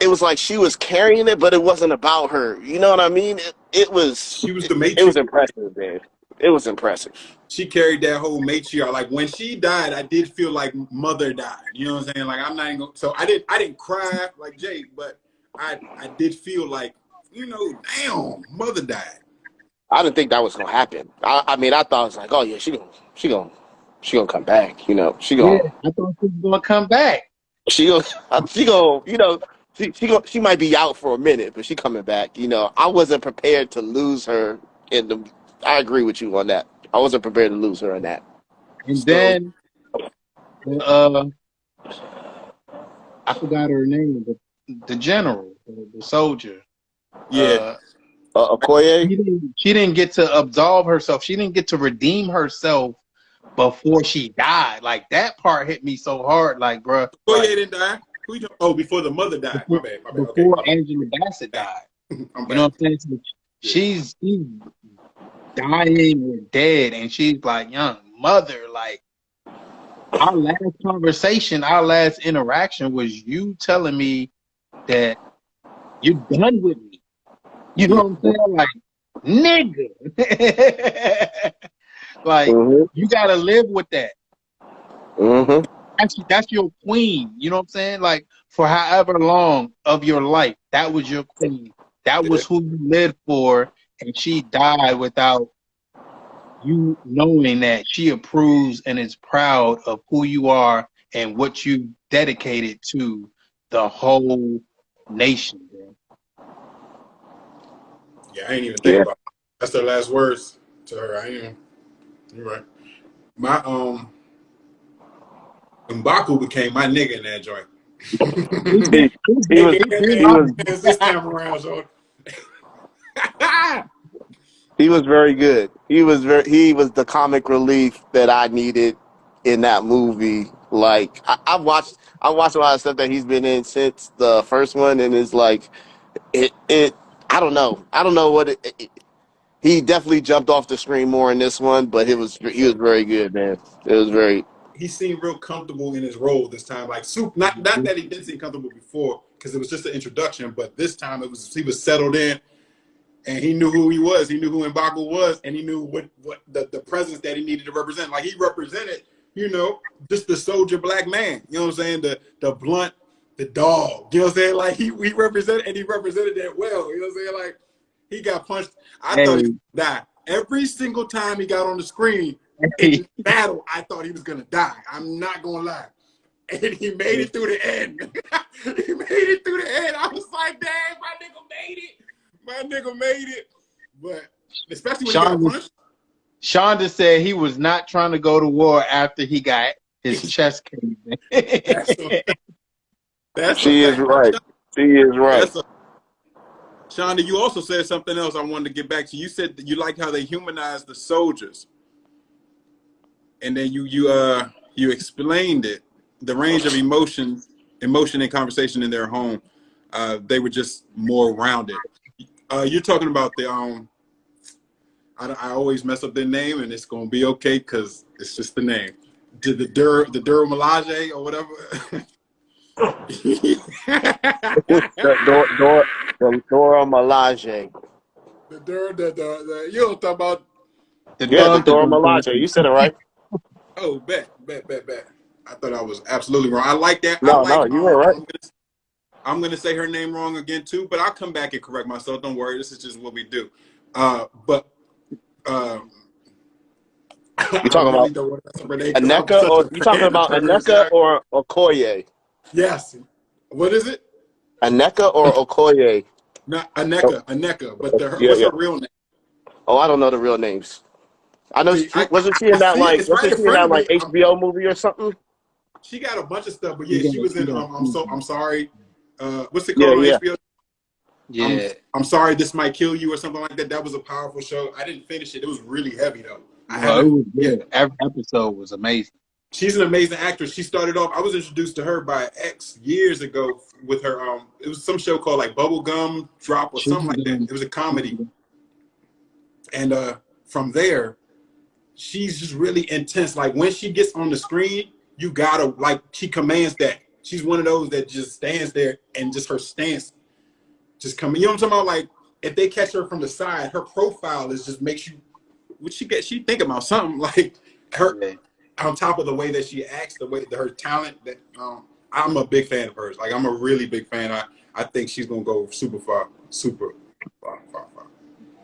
It was like she was carrying it, but it wasn't about her. You know what I mean? She was the It was matriarch. impressive, man. It was impressive. She carried that whole matriarch. Like when she died, I did feel like mother died. You know what I'm saying? Like I'm not even gonna, so I didn't cry like Jake, but I did feel like, damn, mother died. I didn't think that was gonna happen. I mean, I thought it was like, oh yeah, she gonna come back. You know, Yeah, I thought she was gonna come back. she gonna, she gonna, she might be out for a minute, but she coming back. You know, I wasn't prepared to lose her in the. I agree with you on that. I wasn't prepared to lose her in that. And So then I forgot her name, but the general, the soldier. yeah, Okoye. She didn't get to absolve herself. She didn't get to redeem herself before she died. Like that part hit me so hard. Like, bruh, Koye like didn't die. Who you talking? Oh, before the mother died. My bad. Okay, before Angela Bassett died. I'm You know back. what I'm saying? So she's dying or dead, and she's like, young mother, like our last conversation, our last interaction was you telling me that you're done with me. You know what I'm saying? Like, nigga. Like, Mm-hmm. you gotta live with that. Mm-hmm. That's your queen. You know what I'm saying? Like, for however long of your life, that was your queen. That Yeah. was who you lived for, and she died without you knowing that she approves and is proud of who you are and what you dedicated to the whole nation, bro. Yeah, I ain't even think Yeah. about it. That's their last words to her. I ain't even. You're right. My M'Baku became my nigga in that joint. He, he was he was It's this time around, so he was very good. He was the comic relief that I needed in that movie. Like I watched a lot of stuff that he's been in since the first one, and it's like it I don't know. I don't know what he definitely jumped off the screen more in this one, but he was very good, man. It was very. he seemed real comfortable in his role this time. Like soup, not that he didn't seem comfortable before, because it was just an introduction, but this time he was settled in and he knew who he was. He knew who M'Baku was, and he knew what the presence that he needed to represent. Like he represented, just the soldier black man. You know what I'm saying? The blunt, the dog. You know what I'm saying? Like he represented, and he represented that well. You know what I'm saying? Like he got punched. I thought he Hey, would die every single time he got on the screen hey, in battle. I thought he was gonna die. I'm not gonna lie. And he made it through the end. He made it through the end. I was like, dang, my nigga made it. My nigga made it. But especially when he got punched. Shonda said he was not trying to go to war after he got his chest caved That's in. that's a She is fact. right. She is right. That's a Shonda, you also said something else I wanted to get back to. You said that you like how they humanize the soldiers. And then you explained it. The range of emotion and conversation in their home. They were just more rounded. You're talking about the I always mess up their name, and it's gonna be okay because it's just the name. The Duro Milaje or whatever. The Dora Milaje. You don't talk about. The Yeah, the dog. Dora Milaje. You said it right. Oh, bet. I thought I was absolutely wrong. I like that. I No, like. you were right. I'm gonna say her name wrong again too, but I'll come back and correct myself. Don't worry. This is just what we do. But You I talking really about don't want to mess up her name because I'm Aneka, such or a you talking fan of about hers. Aneka or Okoye? Yes. What is it? Aneka or Okoye? Not Oh, Aneka. But yeah, what's yeah. her real name? Oh, I don't know the real names. I know See, wasn't she in I that see it. like It's right in front of me. HBO movie or something? She got a bunch of stuff, but yeah, she was in. I'm sorry. What's it Yeah, called on yeah. HBO? Yeah. I'm sorry. This might kill you or something like that. That was a powerful show. I didn't finish it. It was really heavy though. I No, it haven't. was Yeah. good. Every episode was amazing. She's an amazing actress. She started off. I was introduced to her by X years ago with her. It was some show called like Bubblegum Drop or something like that. It was a comedy, and from there, she's just really intense. Like when she gets on the screen, you gotta like she commands that. She's one of those that just stands there and just her stance just coming. You know what I'm talking about? Like if they catch her from the side, her profile is just makes you. What she get? She think about something like her. On top of the way that she acts, the way her talent, that I'm a big fan of hers. Like I'm a really big fan. I think she's gonna go super far, super far.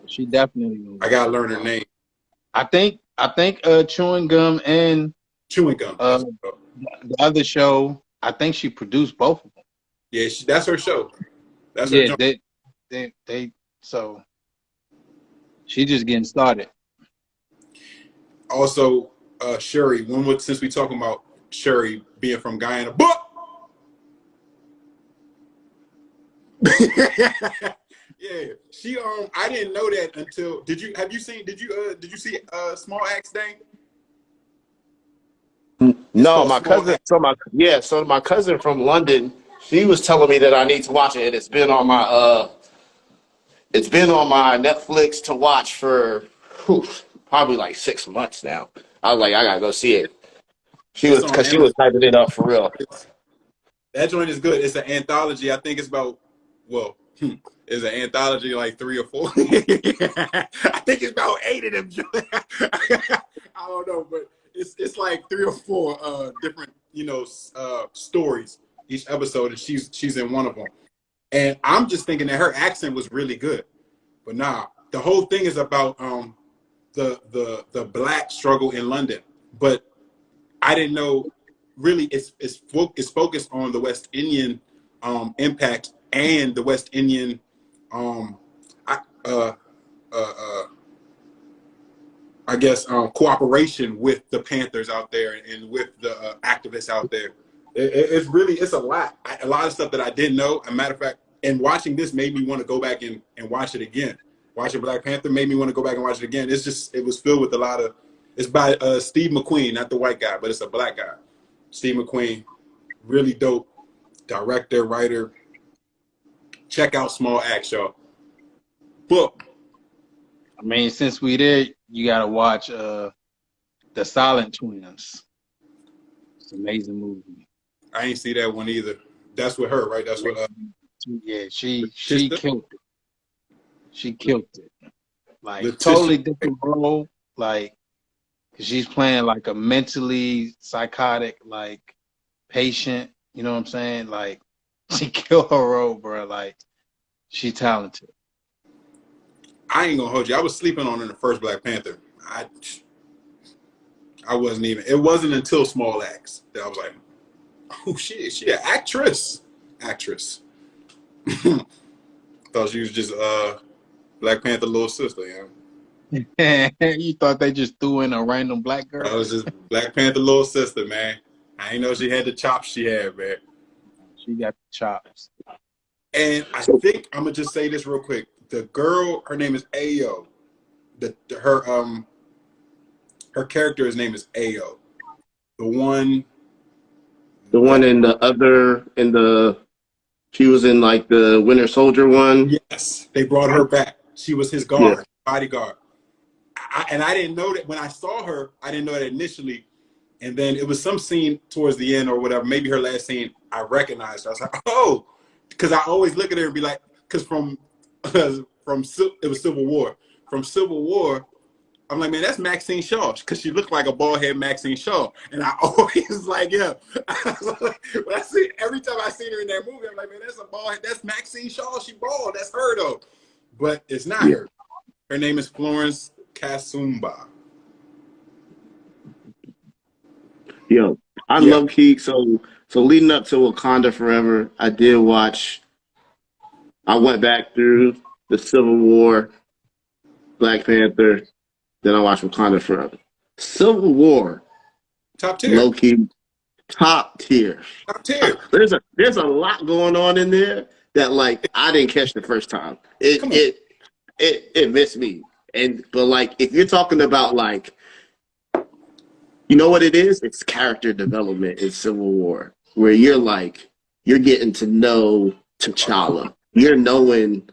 She definitely. I gotta learn her name. I think Chewing Gum and Chewing Gum. The other show. I think she produced both of them. Yeah, that's her show. That's her job. They so she just getting started. Also, Shuri. Since we talking about Shuri being from Guyana, but yeah, she I didn't know that until did you see Small Axe Day? No, my cousin. So my cousin from London, she was telling me that I need to watch it, and it's been on my Netflix to watch for probably like 6 months now. I was like, I gotta go see it. She was typing it up for real. That joint is good. It's an anthology. I think it's about it's an anthology like 3 or 4. I think it's about 8 of them. I don't know, but it's like 3 or 4 different stories each episode, and she's in one of them. And I'm just thinking that her accent was really good, but nah, the whole thing is about the black struggle in London. But I didn't know really it's focused on the West Indian impact and the West Indian I guess cooperation with the Panthers out there and with the activists out there. It's a lot. A lot of stuff that I didn't know. As a matter of fact, and watching this made me want to go back and watch it again. Watching Black Panther made me want to go back and watch it again. It was filled with a lot of. It's by Steve McQueen, not the white guy, but it's a black guy. Steve McQueen, really dope director, writer. Check out Small Axe, y'all. Book. I mean, since we did, you gotta watch The Silent Twins. It's an amazing movie. I ain't see that one either. That's with her, right? That's what. Yeah, she killed it. She killed it. Like Letitia. Totally different role. Like she's playing like a mentally psychotic like patient. You know what I'm saying? Like she killed her role, bro. Like she's talented. I ain't gonna hold you. I was sleeping on in the first Black Panther. I wasn't even. It wasn't until Small Axe that I was like, oh shit, she an actress. Thought she was just Black Panther little sister, you know. You thought they just threw in a random black girl? That was just Black Panther little sister, man. I ain't know she had the chops she had, man. She got the chops. And I think I'm gonna just say this real quick. The girl, her name is Ayo. Her character's name is Ayo. The one She was in like the Winter Soldier one. Yes, they brought her back. She was his guard, bodyguard. And I didn't know that when I saw her. I didn't know that initially. And then it was some scene towards the end or whatever, maybe her last scene, I recognized her. I was like, oh, because I always look at her and be like, because it was Civil War. From Civil War, I'm like, man, that's Maxine Shaw, because she looked like a bald head Maxine Shaw. And I always like, yeah. Every time I seen her in that movie, I'm like, man, that's a bald head. That's Maxine Shaw. She bald. That's her though. But it's not her. Her name is Florence Kasumba. Yo, I love key. So leading up to Wakanda Forever, I went back through the Civil War, Black Panther, then I watched Wakanda Forever. Civil War, top tier. Low key, top tier. Top tier. There's a lot going on in there that like I didn't catch the first time. It missed me. But like if you're talking about like You know what it is? It's character development in Civil War, where you're getting to know T'Challa. You're knowing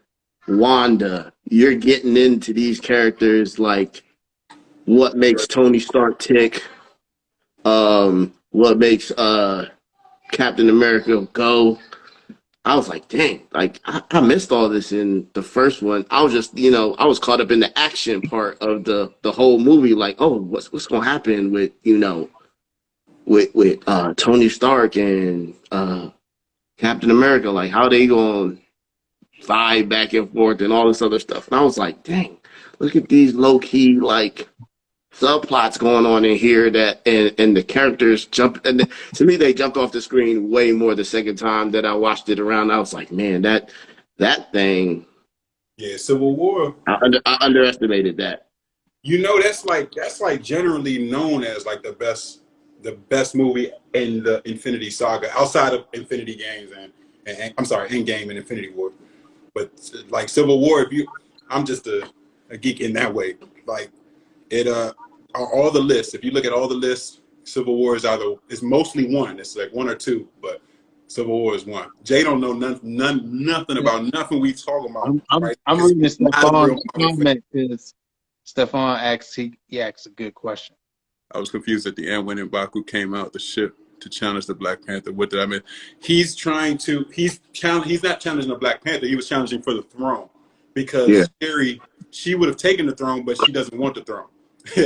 Wanda. You're getting into these characters, like what makes Tony Stark tick, what makes Captain America go. I was like, dang, like I missed all this in the first one. I was just, I was caught up in the action part of the whole movie, like, oh, what's gonna happen with, with Tony Stark and Captain America, like how they gonna vibe back and forth and all this other stuff. And I was like, dang, look at these low key like subplots going on in here that and the characters jump to me they jumped off the screen way more the second time that I watched it around. I was like, man, that thing. Yeah, Civil War. I underestimated that. That's like generally known as like the best movie in the Infinity Saga outside of Infinity Games and I'm sorry, Endgame and Infinity War. But like Civil War, I'm just a geek in that way. Like it all the lists. If you look at all the lists, Civil War is it's mostly one. It's like one or two, but Civil War is one. Jay don't know nothing about nothing we talking about. I'm reading Stefan's comment because Stefan asks he asks a good question. I was confused at the end when M'Baku came out the ship to challenge the Black Panther. What did I mean? He's not challenging the Black Panther. He was challenging for the throne because she would have taken the throne, but she doesn't want the throne.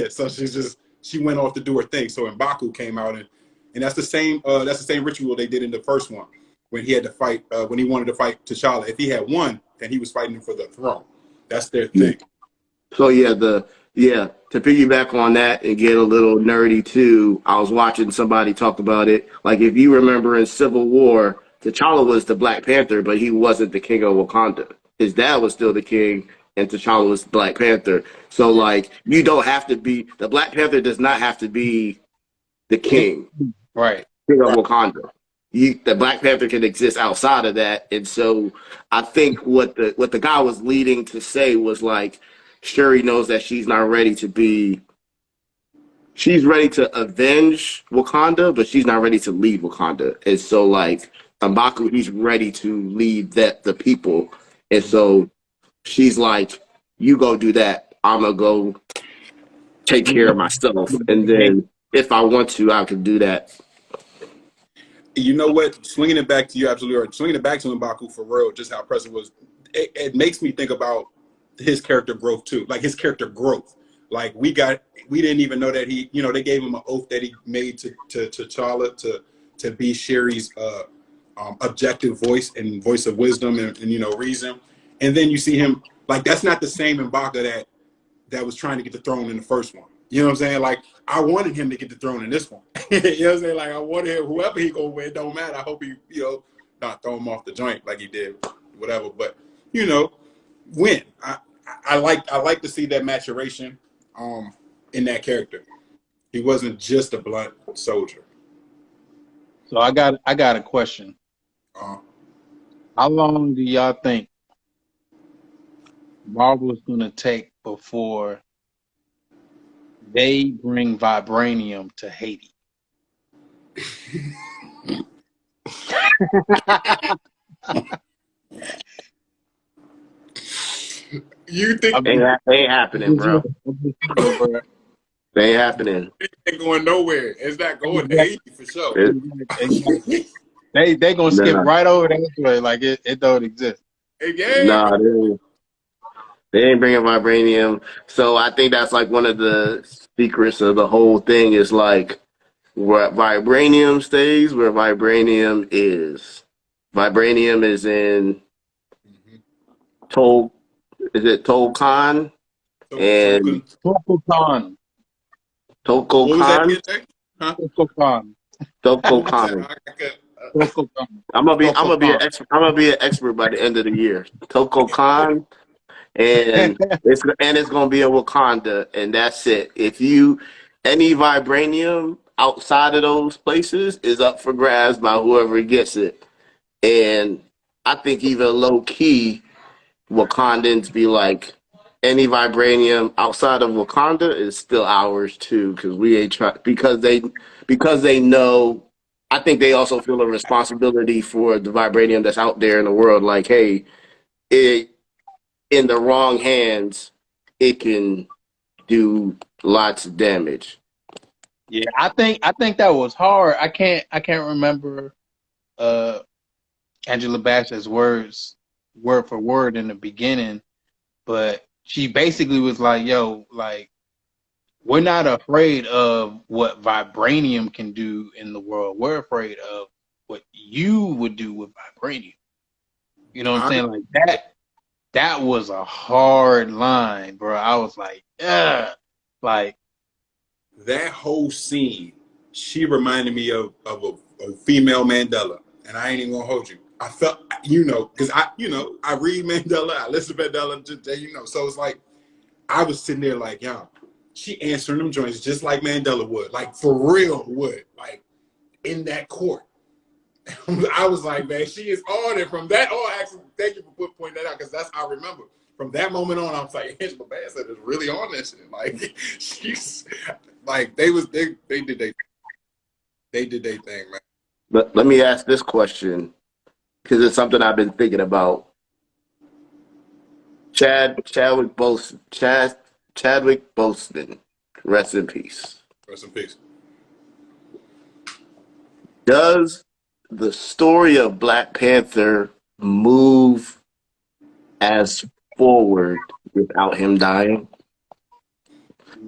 So she went off to do her thing. So M'Baku came out and that's the same ritual they did in the first one when he had to fight when he wanted to fight T'Challa. If he had won, then he was fighting for the throne. That's their thing. So to piggyback on that and get a little nerdy too, I was watching somebody talk about it. Like if you remember in Civil War, T'Challa was the Black Panther, but he wasn't the king of Wakanda. His dad was still the king, and T'Challa was Black Panther. So like you don't have to be the Black Panther does not have to be the king, right? King of Wakanda. The Black Panther can exist outside of that, and so I think what the guy was leading to say was like Shuri knows that she's not ready to be. She's ready to avenge Wakanda, but she's not ready to lead Wakanda, and so like M'Baku, he's ready to lead the people, and so she's like, "You go do that. I'm gonna go take care of myself, and then if I want to, I can do that." You know what? Swinging it back to you, absolutely right. Swinging it back to M'Baku for real, just how impressive was. It makes me think about his character growth too, like his character growth. Like we didn't even know that he, they gave him an oath that he made to T'Challa to be Shuri's objective voice and voice of wisdom and reason. And then you see him like that's not the same M'Baku that was trying to get the throne in the first one. You know what I'm saying? Like I wanted him to get the throne in this one. You know what I'm saying? Like I wanted him, whoever he go with, don't matter. I hope he, not throw him off the joint like he did, whatever. But win. I like to see that maturation in that character. He wasn't just a blunt soldier. So I got a question. How long do y'all think Marvel's gonna take before they bring vibranium to Haiti? You think they ain't happening, bro? They ain't happening. It ain't going nowhere. It's not going to Haiti for sure. They gonna skip right over that like it don't exist. Yeah. They ain't bringing vibranium. So I think that's like one of the secrets of the whole thing is like where vibranium stays, where vibranium is. Vibranium is in Tolkon? And Tolkon. Tolkon. I'm gonna be an expert by the end of the year. Tolkon, and it's gonna be a Wakanda, and that's it. If any vibranium outside of those places is up for grabs by whoever gets it, and I think even low key Wakandans be like, any vibranium outside of Wakanda is still ours too, because we ain't try because they know. I think they also feel a responsibility for the vibranium that's out there in the world. Like, hey, it in the wrong hands, it can do lots of damage. Yeah, I think that was hard. I can't remember uh Angela Bassett's words word for word in the beginning, but she basically was like, "Yo, like we're not afraid of what vibranium can do in the world. We're afraid of what you would do with vibranium." You know what I'm I, saying? Like that was a hard line, bro. I was like, yeah, like that whole scene, she reminded me of a female Mandela, and I ain't even gonna hold you. I felt, because I read Mandela, I listen to Mandela, so it's like I was sitting there like, yo, she answering them joints just like Mandela would, like for real would, like in that court. I was like, man, she is on it. From that on, actually, thank you for pointing that out, because that's how I remember. From that moment on, I was like, Angela Bassett is really on this shit. Like, she's like, they did their thing, man. But let me ask this question because it's something I've been thinking about. Chadwick Boseman, rest in peace. Rest in peace. Does the story of Black Panther move as forward without him dying?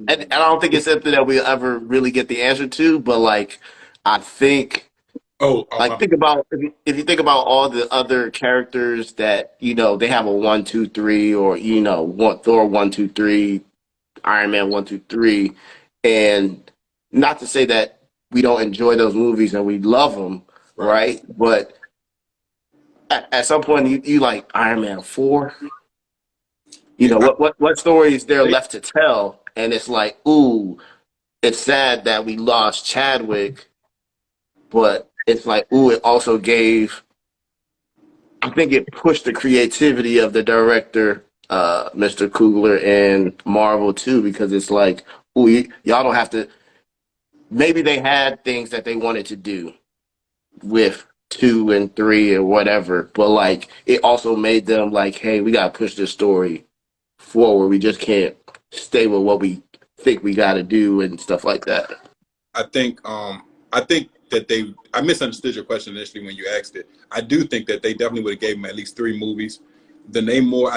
And I don't think it's something that we'll ever really get the answer to, but like I think My think about if you think about all the other characters that they have a 1, 2, 3, or Thor 1, 2, 3, Iron Man 1, 2, 3, and not to say that we don't enjoy those movies and we love them, right. right? But at some point, you like Iron Man 4. Yeah, What stories there they, left to tell? And it's like, ooh, it's sad that we lost Chadwick, but it's like, ooh, it also gave. I think it pushed the creativity of the director, Mr. Coogler, and Marvel too, because it's like, ooh, y'all don't have to. Maybe they had things that they wanted to do with 2 and 3 or whatever, but like it also made them like, hey, we gotta push this story forward. We just can't stay with what we think we gotta do and stuff like that. I think that I misunderstood your question initially when you asked it. I do think that they definitely would have gave him at least 3 movies. I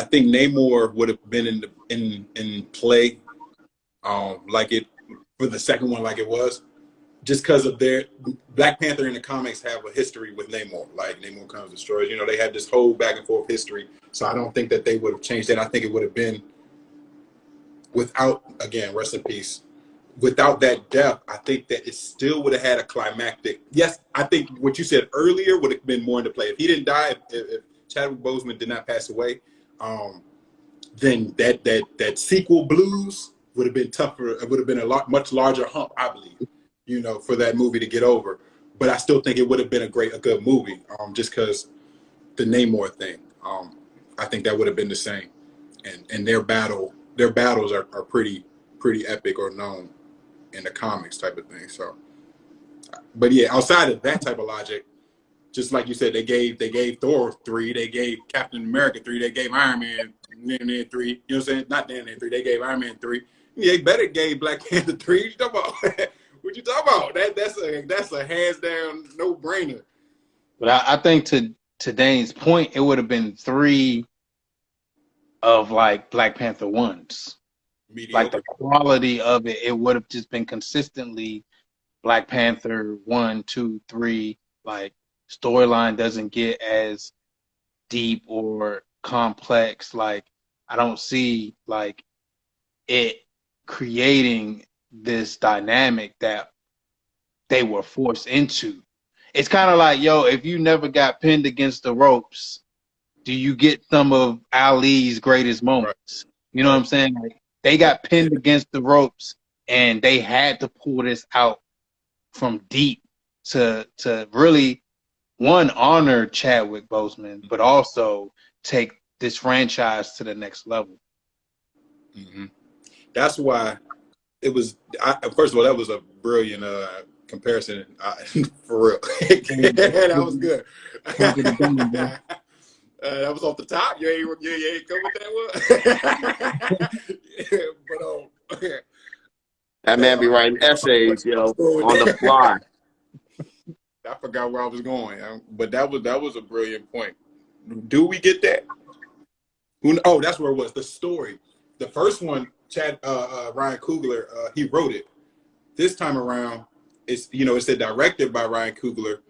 think Namor would have been in play, like it for the second one, like it was, just because of their Black Panther in the comics have a history with Namor. Like Namor comes destroys. They had this whole back and forth history. So I don't think that they would have changed that. I think it would have been without, again, rest in peace. Without that death, I think that it still would have had a climactic. Yes, I think what you said earlier would have been more into play. If he didn't die, if Chadwick Boseman did not pass away, then that sequel blues would have been tougher. It would have been a much larger hump, I believe, for that movie to get over. But I still think it would have been a good movie, just because the Namor thing. I think that would have been the same, and their battles are pretty epic or known in the comics type of thing. So, but yeah, outside of that type of logic, just like you said, they gave Thor 3, they gave Captain America 3, they gave Iron Man 3. You know what I'm saying? Not damn near 3. They gave Iron Man 3. Yeah, they better gave Black Panther 3. What you talking about? What you talking about? That's a hands down no brainer. but I think to Dane's point, it would have been 3 of like Black Panther ones. Like Mediocre. the quality of it, it would have just been consistently Black Panther 1, 2, 3. Like storyline doesn't get as deep or complex. Like I don't see like it creating this dynamic that they were forced into. It's kind of like, yo, if you never got pinned against the ropes, do you get some of Ali's greatest Right. moments? You know what Right. I'm saying? Like, they got pinned against the ropes and they had to pull this out from deep to really honor Chadwick Boseman, but also take this franchise to the next level. Hmm. That's why it was. First of all, that was a brilliant comparison for real. That was good. Talk to the dome, bro. That was off the top. You ain't come with that one. But That man be writing essays, yo, so on the fly. I forgot where I was going, but that was a brilliant point. Do we get that? Oh, that's where it was. The story. The first one, Ryan Coogler, he wrote it. This time around, it's directed by Ryan Coogler.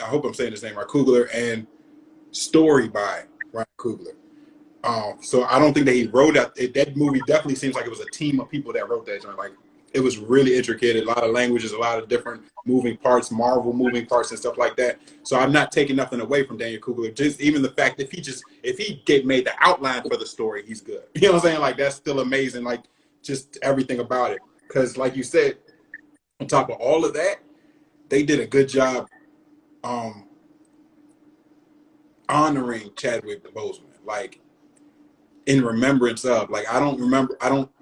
I hope I'm saying his name right. Coogler, and story by Ryan Coogler. So I don't think that he wrote that movie. Definitely seems like it was a team of people that wrote that joint. Like, it was really intricate, a lot of languages, a lot of different moving parts, Marvel moving parts and stuff like that. So I'm not taking nothing away from Daniel Coogler. Just even the fact that if he made the outline for the story, he's good. You know what I'm saying? Like, that's still amazing. Like, just everything about it. Because like you said, on top of all of that, they did a good job honoring Chadwick Boseman. Like, in remembrance of, like,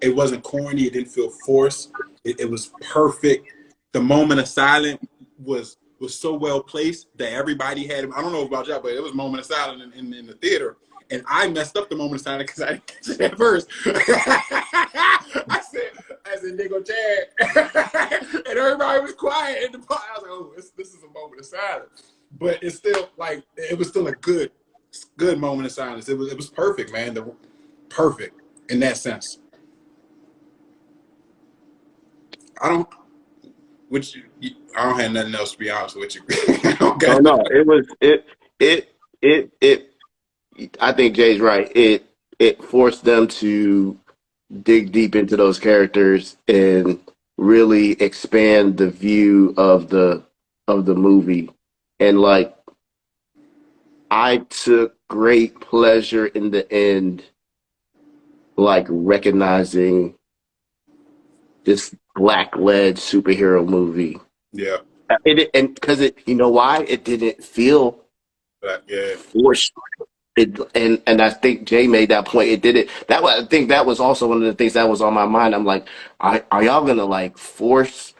it wasn't corny, it didn't feel forced, it was perfect. The moment of silence was so well placed that everybody had him. I don't know about y'all, but it was moment of silence in the theater, and I messed up the moment of silence because I didn't catch it at first. I said nigga Chad, and everybody was quiet in the part. I was like, oh, this is a moment of silence, but it's still like, it was still a good moment of silence. It was perfect, man. Perfect in that sense. I don't have nothing else to be honest with you. Oh no, it was it. I think Jay's right. It forced them to dig deep into those characters and really expand the view of the movie. And like, I took great pleasure in the end, like, recognizing this black-led superhero movie. Yeah. And because you know why? It didn't feel Yeah. forced. And I think Jay made that point. It did it. I think that was also one of the things that was on my mind. I'm like, are y'all gonna like force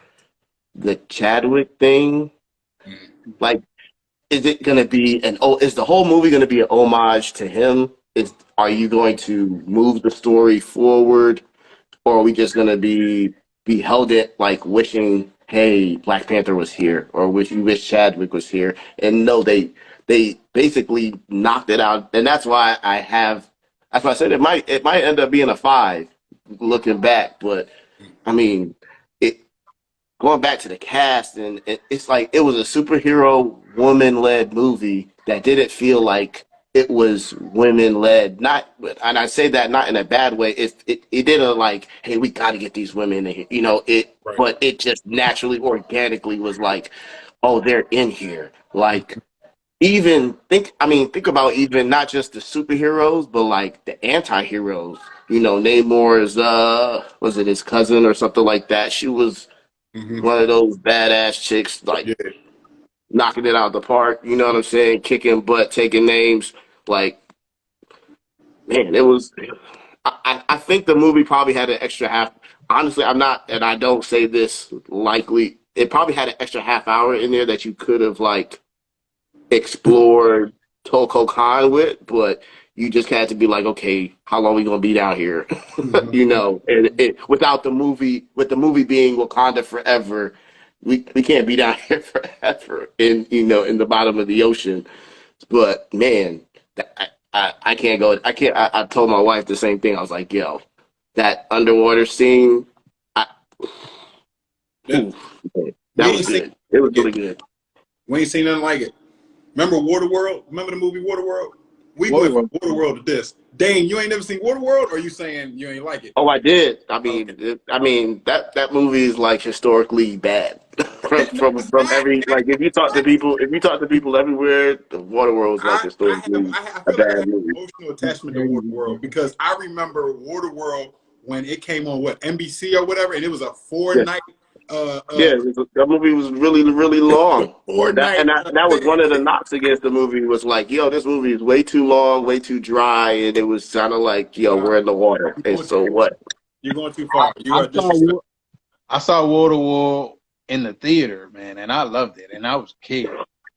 the Chadwick thing? Like, is it gonna be is the whole movie gonna be an homage to him? Are you going to move the story forward, or are we just gonna be held it like wishing, hey, Black Panther was here, or you wish Chadwick was here? And no, they basically knocked it out, and that's why that's why I said it might end up being a 5 looking back. But I mean, it going back to the cast, and it's like it was a superhero woman led movie that didn't feel like it was women led. Not, and I say that not in a bad way. It didn't like, hey, we got to get these women in here, Right. but it just naturally, organically was like, oh, they're in here. Like, think about even not just the superheroes, but like the anti-heroes. Namor's was it his cousin or something like that? She was Mm-hmm. one of those badass chicks, like, Yeah. knocking it out of the park. You know what I'm saying? Kicking butt, taking names. Like, man, it was. I think the movie probably had an extra half. Honestly, I'm not, and I don't say this likely. It probably had an extra half hour in there that you could have like explored Toko Khan with, but you just had to be like, okay, how long are we gonna be down here? Mm-hmm. And without with the movie being Wakanda forever, we can't be down here forever in the bottom of the ocean. But man, I can't go. I told my wife the same thing. I was like, yo, that underwater scene, I, Yeah. We that ain't was seen good. It was it. really good. We ain't seen nothing like it. Remember Waterworld? Remember the movie Waterworld? We went from Waterworld to this. Dane, you ain't never seen Waterworld, or are you saying you ain't like it? Oh, I did. Okay. I mean that movie is like historically bad No, it's from not. every, like, if you talk to people everywhere, the Waterworld is like historically I a feel like I have bad an movie. emotional attachment to Waterworld because I remember Waterworld when it came on NBC or whatever, and it was a Yeah, four-night. uh, Yeah, uh, that movie was really, really long. Fortnite That was one of the thing. knocks against the movie was like, yo, this movie is way too long, way too dry, and it was kind of like, yo, Nah, we're in the water. you're And going too so far. what? You're going too I, far. You I are saw disrespectful. I saw Waterworld in the theater, man, and I loved it, and I was a kid,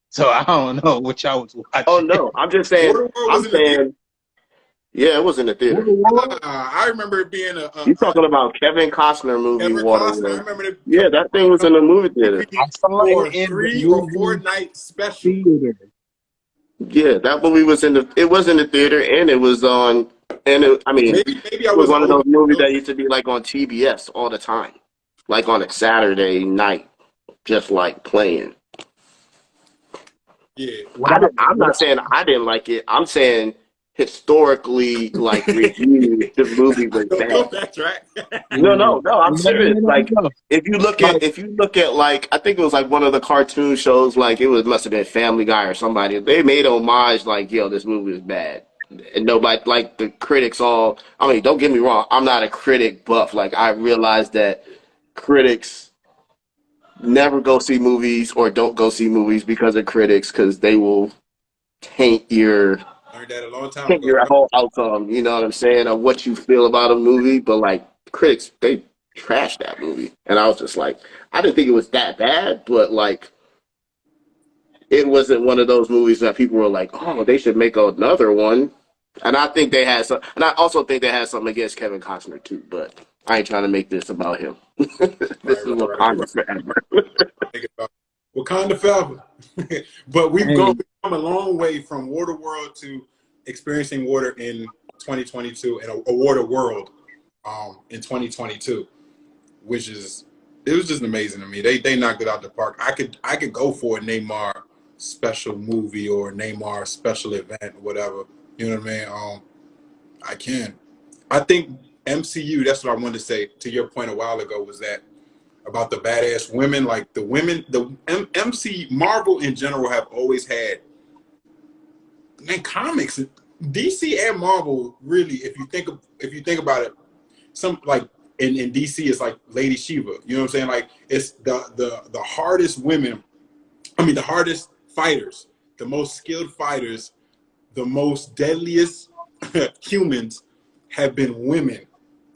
so I don't know what y'all was Oh watching. no, I'm just saying. Waterworld was I'm in the theater. saying, yeah, it was in the theater. Waterworld? I remember it being You talking about Kevin Costner movie Kevin Costner. I Waterworld? remember it Yeah, that thing was in the movie theater. I movie saw for it a in the 3 or 4 movie night special. theater. Yeah, that movie was it was in the theater, and it was on. And I mean, Maybe I it was wasn't one of old those enough movies to know that that. used to be like on TBS all the time, like on a Saturday night, just like playing. Yeah. What I I'm what not saying I didn't like it. I'm saying historically, like reviews, the movie was Don't bad. backtrack. No, I'm serious. Like no. Like if you look at like I think it was like one of the cartoon shows, like it was must have been Family Guy or somebody. They made homage like, yo, this movie is bad. And nobody like the critics all I mean, don't get me wrong, I'm not a critic buff. Like I realize that critics never go see movies or don't go see movies because of critics because they will taint Learned that a long time ago. your whole outcome, you know what I'm saying, of what you feel about a movie. But like critics, they trashed that movie. And I was just like, I didn't think it was that bad, but like it wasn't one of those movies that people were like, oh, they should make another one. And I think they had some and I also think they had something against Kevin Costner too, but I ain't trying to make this about him. This is Right. You're right. Wakanda forever. Think about Wakanda forever. But hey, we've come a long way from water world to experiencing water in 2022 and a water world in 2022, which is it was just amazing to me. They knocked it out the park. I could go for a Neymar special movie or Neymar special event, whatever. You know what I mean? I can. I think MCU. That's what I wanted to say to your point a while ago. Was that about the badass women? Like the women, MC Marvel in general have always had. Man, comics, DC and Marvel really. If you think about it, some like in DC it's like Lady Shiva. You know what I'm saying? Like it's the hardest women. I mean the hardest fighters, the most skilled fighters, the most deadliest humans have been women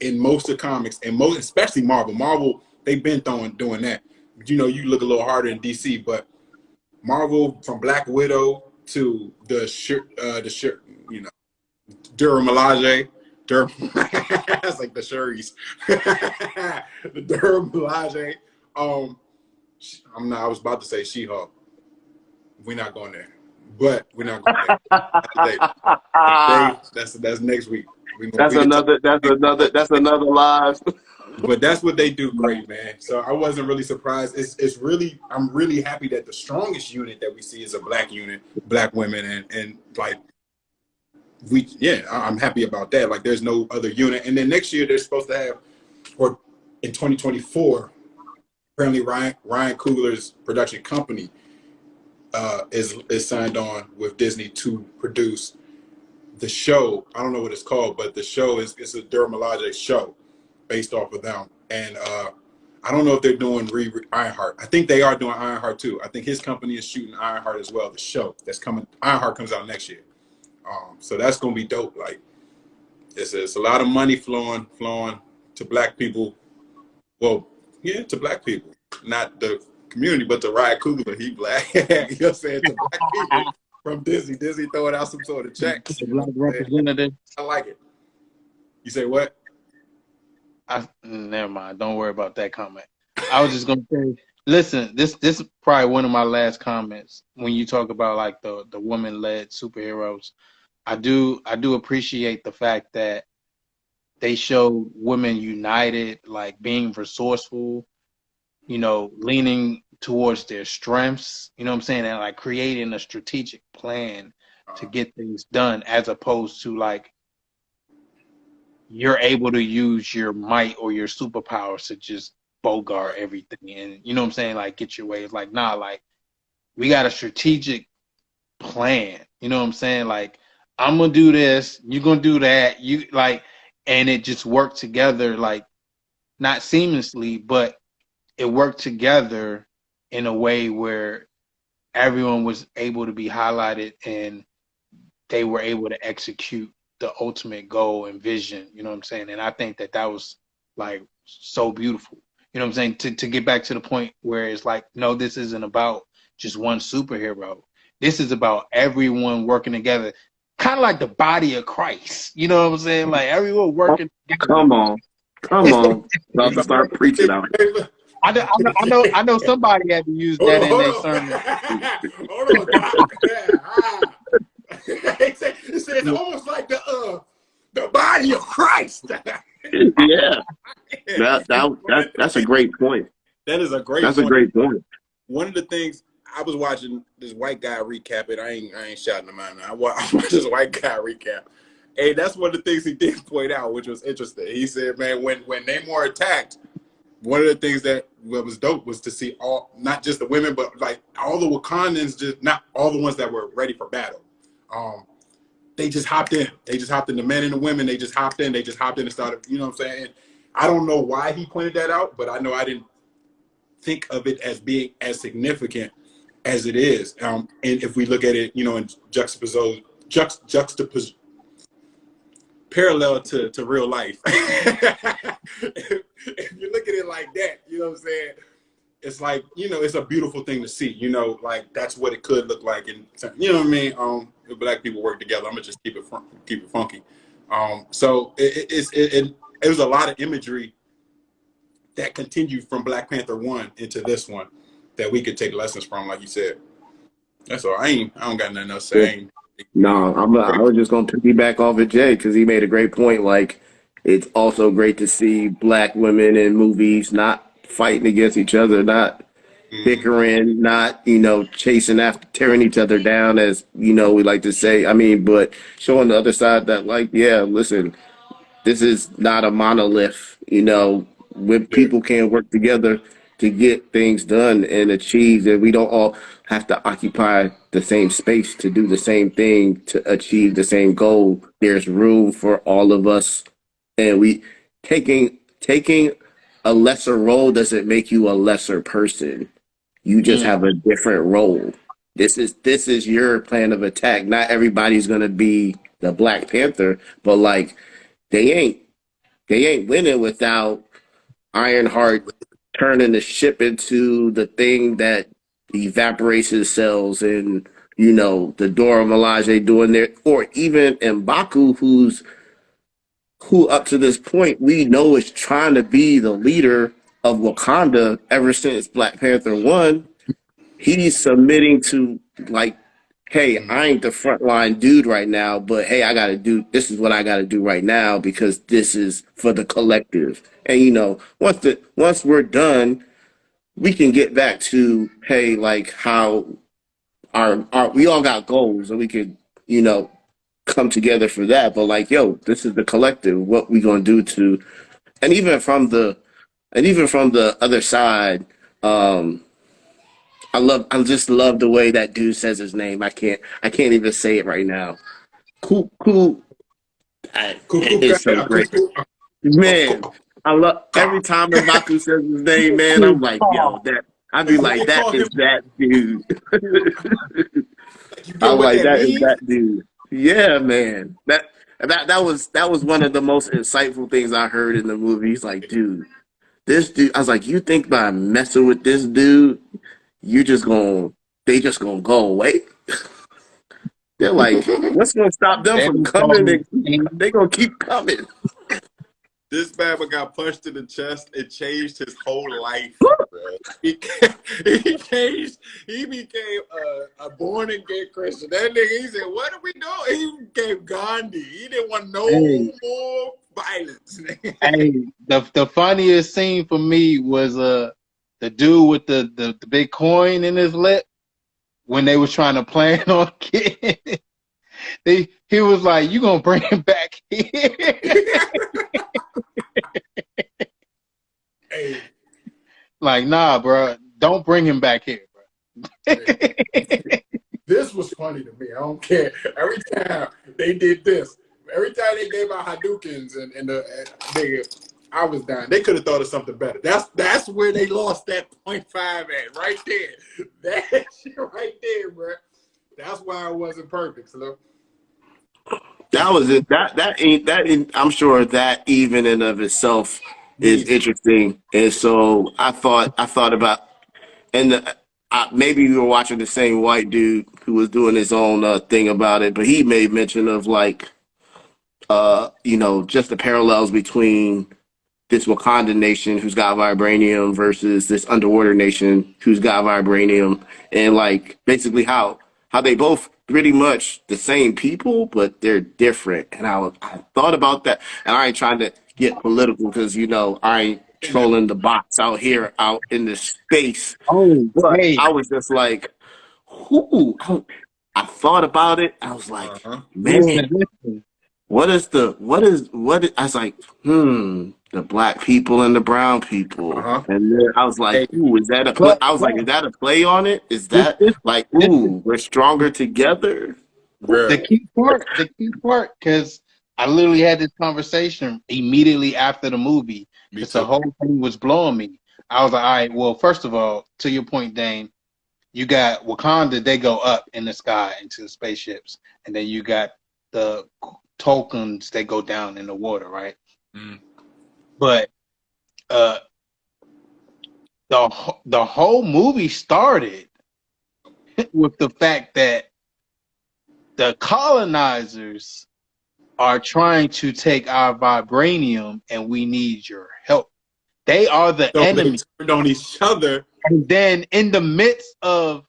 in most of comics and most especially Marvel. Marvel they've been doing that. You know, you look a little harder in DC, but Marvel from Black Widow to the shirt, you know, Dura Milaje. That's like the Shuries. The Dura Milaje. I was about to say She-Hulk. We're not going there. But we're not going there. That's next week. That's We can talk. another that's another live. But that's what they do great, man. So I wasn't really surprised. It's really I'm really happy that the strongest unit that we see is a black unit, black women, and like I'm happy about that. Like there's no other unit. And then next year they're supposed to have, or in 2024, apparently Ryan Coogler's production company is signed on with Disney to produce the show. I don't know what it's called, but the show is it's a Dura Milaje show based off of them. And I don't know if they're doing Ironheart. I think they are doing Ironheart too. I think his company is shooting Ironheart as well. The show that's coming, Ironheart comes out next year. So that's gonna be dope. Like it's a lot of money flowing to black people. Well, yeah, to black people, not the community, but to Ryan Coogler. He black. You know what I'm saying? To black people from Disney. Disney throwing out some sort of checks. the black representative. I like it. You say what? Never mind. Don't worry about that comment. I was just gonna say, listen, this is probably one of my last comments when you talk about like the woman led superheroes. I do appreciate the fact that they show women united, like being resourceful, you know, leaning towards their strengths, you know what I'm saying, and like creating a strategic plan to get things done as opposed to like you're able to use your might or your superpowers to just bogart everything and you know what I'm saying, like get your way. It's like, nah, like we got a strategic plan. You know what I'm saying? Like I'm gonna do this, you're gonna do that, you like, and it just worked together, like not seamlessly, but it worked together in a way where everyone was able to be highlighted and they were able to execute the ultimate goal and vision. You know what I'm saying? And I think that was like so beautiful. You know what I'm saying? To get back to the point where it's like, no, this isn't about just one superhero. This is about everyone working together, kind of like the body of Christ. You know what I'm saying? Like everyone working together. Come on. Come on. About to start preaching out. I know somebody had to use that in their sermon. Hold on, Doc. It's almost like the body of Christ. Yeah. That's a great point. That is a great That's point. a great point. One of the things I was watching this white guy recap it. I ain't shouting him out now. I watched this white guy recap. Hey, that's one of the things he did point out, which was interesting. He said, man, when Namor attacked, one of the things that was dope was to see all, not just the women, but like all the Wakandans, just not all the ones that were ready for battle. They just hopped in. They just hopped in. The men and the women, they just hopped in. They just hopped in and started, you know what I'm saying? And I don't know why he pointed that out, but I know I didn't think of it as being as significant as it is. And if we look at it, you know, in juxtaposition, parallel to real life. If you look at it like that, you know what I'm saying? It's like, you know, it's a beautiful thing to see, you know, like that's what it could look like. And you know what I mean? If black people work together, I'm gonna just keep it funky. So it was a lot of imagery that continued from Black Panther 1 into this one that we could take lessons from, like you said. That's all. I don't got nothing else to say. No, I was just gonna piggyback off of Jay because he made a great point. Like, it's also great to see black women in movies not fighting against each other, not bickering, not chasing after tearing each other down, as we like to say. I mean, but showing the other side that, like, yeah, listen, this is not a monolith. When people can work together to get things done and achieved, and we don't all have to occupy the same space to do the same thing to achieve the same goal. There's room for all of us, and we taking a lesser role doesn't make you a lesser person. You just have a different role. This is your plan of attack. Not everybody's gonna be the Black Panther, but like they ain't winning without Ironheart turning the ship into the thing that evaporates his cells, and the Dora Milaje doing there, or even M'Baku, who up to this point we know is trying to be the leader of Wakanda ever since Black Panther 1. He's submitting to, like, hey, I ain't the frontline dude right now, but hey, this is what I gotta do right now because this is for the collective. And once we're done, we can get back to, hey, like, how our we all got goals and we could, come together for that. But like, yo, this is the collective. What we gonna do to, and even from the other side, I just love the way that dude says his name. I can't even say it right now. Cool. It's so great, man. I love every time M'Baku says his name, man. I'm like, yo, I'd be like, that is that dude. I'm like, that is that dude. Yeah, man. That was one of the most insightful things I heard in the movie. He's like, dude, this dude. I was like, you think by messing with this dude, they just gonna go away? They're like, what's gonna stop them from coming? They gonna keep coming. This man got punched in the chest. It changed his whole life, bro. He became a born again Christian. That nigga, he said, "What are we doing?" He became Gandhi. He didn't want no more violence. Hey, the funniest scene for me was the dude with the big coin in his lip when they was trying to plan on getting it. He was like, "You gonna bring him back here?" Hey. Like, nah, bro, don't bring him back here, bro. This was funny to me. I don't care. Every time they did this, every time they gave out Hadoukens and the nigga, I was dying. They could have thought of something better. That's where they lost that 0.5 at, right there. That shit right there, bro. That's why it wasn't perfect. So That was it. I'm sure that even in of itself is needs. interesting. And so I thought about, and maybe we were watching the same white dude who was doing his own thing about it, but he made mention of like, just the parallels between this Wakanda nation who's got vibranium versus this underwater nation who's got vibranium, and like basically how they both pretty much the same people, but they're different. And I thought about that, and I ain't trying to get political because I ain't trolling the bots out here out in the space, Oh, but hey, I was just like, who? I thought about it. I was like, Uh-huh. man, listen. I was like, the black people and the brown people. Uh-huh. And then I was like, Hey, ooh, is that a play? But I was like, is that a play on it? Is this, that this, like, this is ooh, we're stronger together? the bro. key part. The key part, because I literally had this conversation immediately after the movie, Me because the too. whole thing was blowing me. I was like, all right, well, first of all, to your point, Dane, you got Wakanda, they go up in the sky into the spaceships, and then you got the tokens, they go down in the water, right? Mm. But uh, the whole movie started with the fact that the colonizers are trying to take our vibranium, and we need your help. They are the So they enemy. turned on each other. And then in the midst of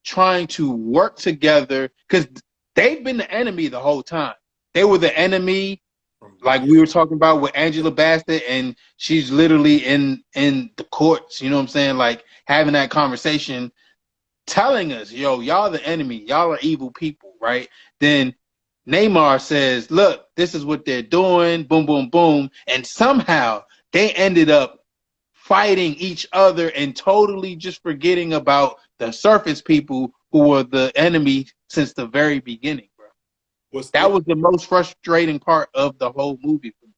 trying to work together, because they've been the enemy the whole time. They were the enemy, like we were talking about with Angela Bassett, and she's literally in the courts, you know what I'm saying? Like having that conversation, telling us, yo, y'all the enemy, y'all are evil people, right? Then Neymar says, look, this is what they're doing, boom, boom, boom. And somehow they ended up fighting each other and totally just forgetting about the surface people who were the enemy since the very beginning, bro. That was the most frustrating part of the whole movie for me.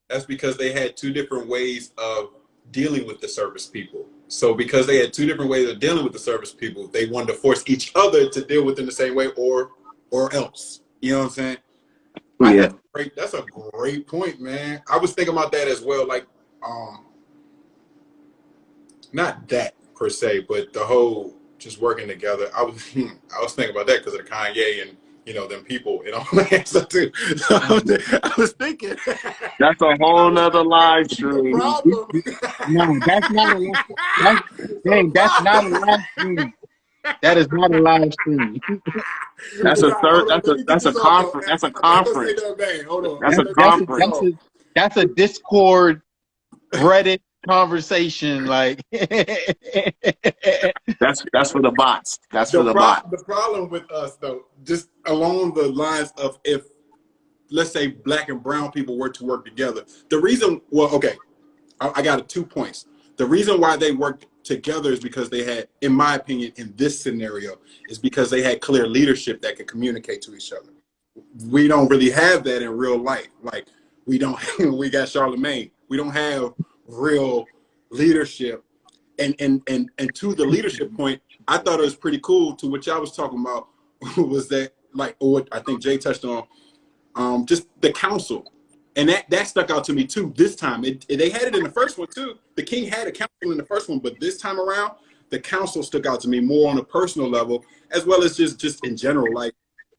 That's because they had two different ways of dealing with the service people. So because they had two different ways of dealing with the service people, they wanted to force each other to deal with them the same way, or else. You know what I'm saying? Yeah. That's a great point, man. I was thinking about that as well. Like, not that per se, but the whole just working together. I was thinking about that because of the Kanye and them people and all that stuff too. So I was thinking That's a I whole was nother like, live the stream. problem. No, that's not a that's The dang, that's not a problem. live stream. That is not a live stream. That's a Nah, third. hold on. Let me get That's a this off though. conference. That's a I'm not gonna say conference. that bang. Hold on. That's a Let me get this conference. off. That's a Discord Reddit conversation. Like That's for the bots. That's for the bot. The problem with us though, just along the lines of if let's say black and brown people were to work together. The reason, well, okay, I got 2 points. The reason why they worked together is because they had, in my opinion, in this scenario, is because they had clear leadership that could communicate to each other. We don't really have that in real life. Like we don't, we got Charlemagne. We don't have real leadership. And to the leadership point, I thought it was pretty cool. To what y'all was talking about was that like, or what I think Jay touched on, just the council, and that stuck out to me too. This time, they had it in the first one too. The king had a council in the first one, but this time around, the council stuck out to me more on a personal level, as well as just in general, like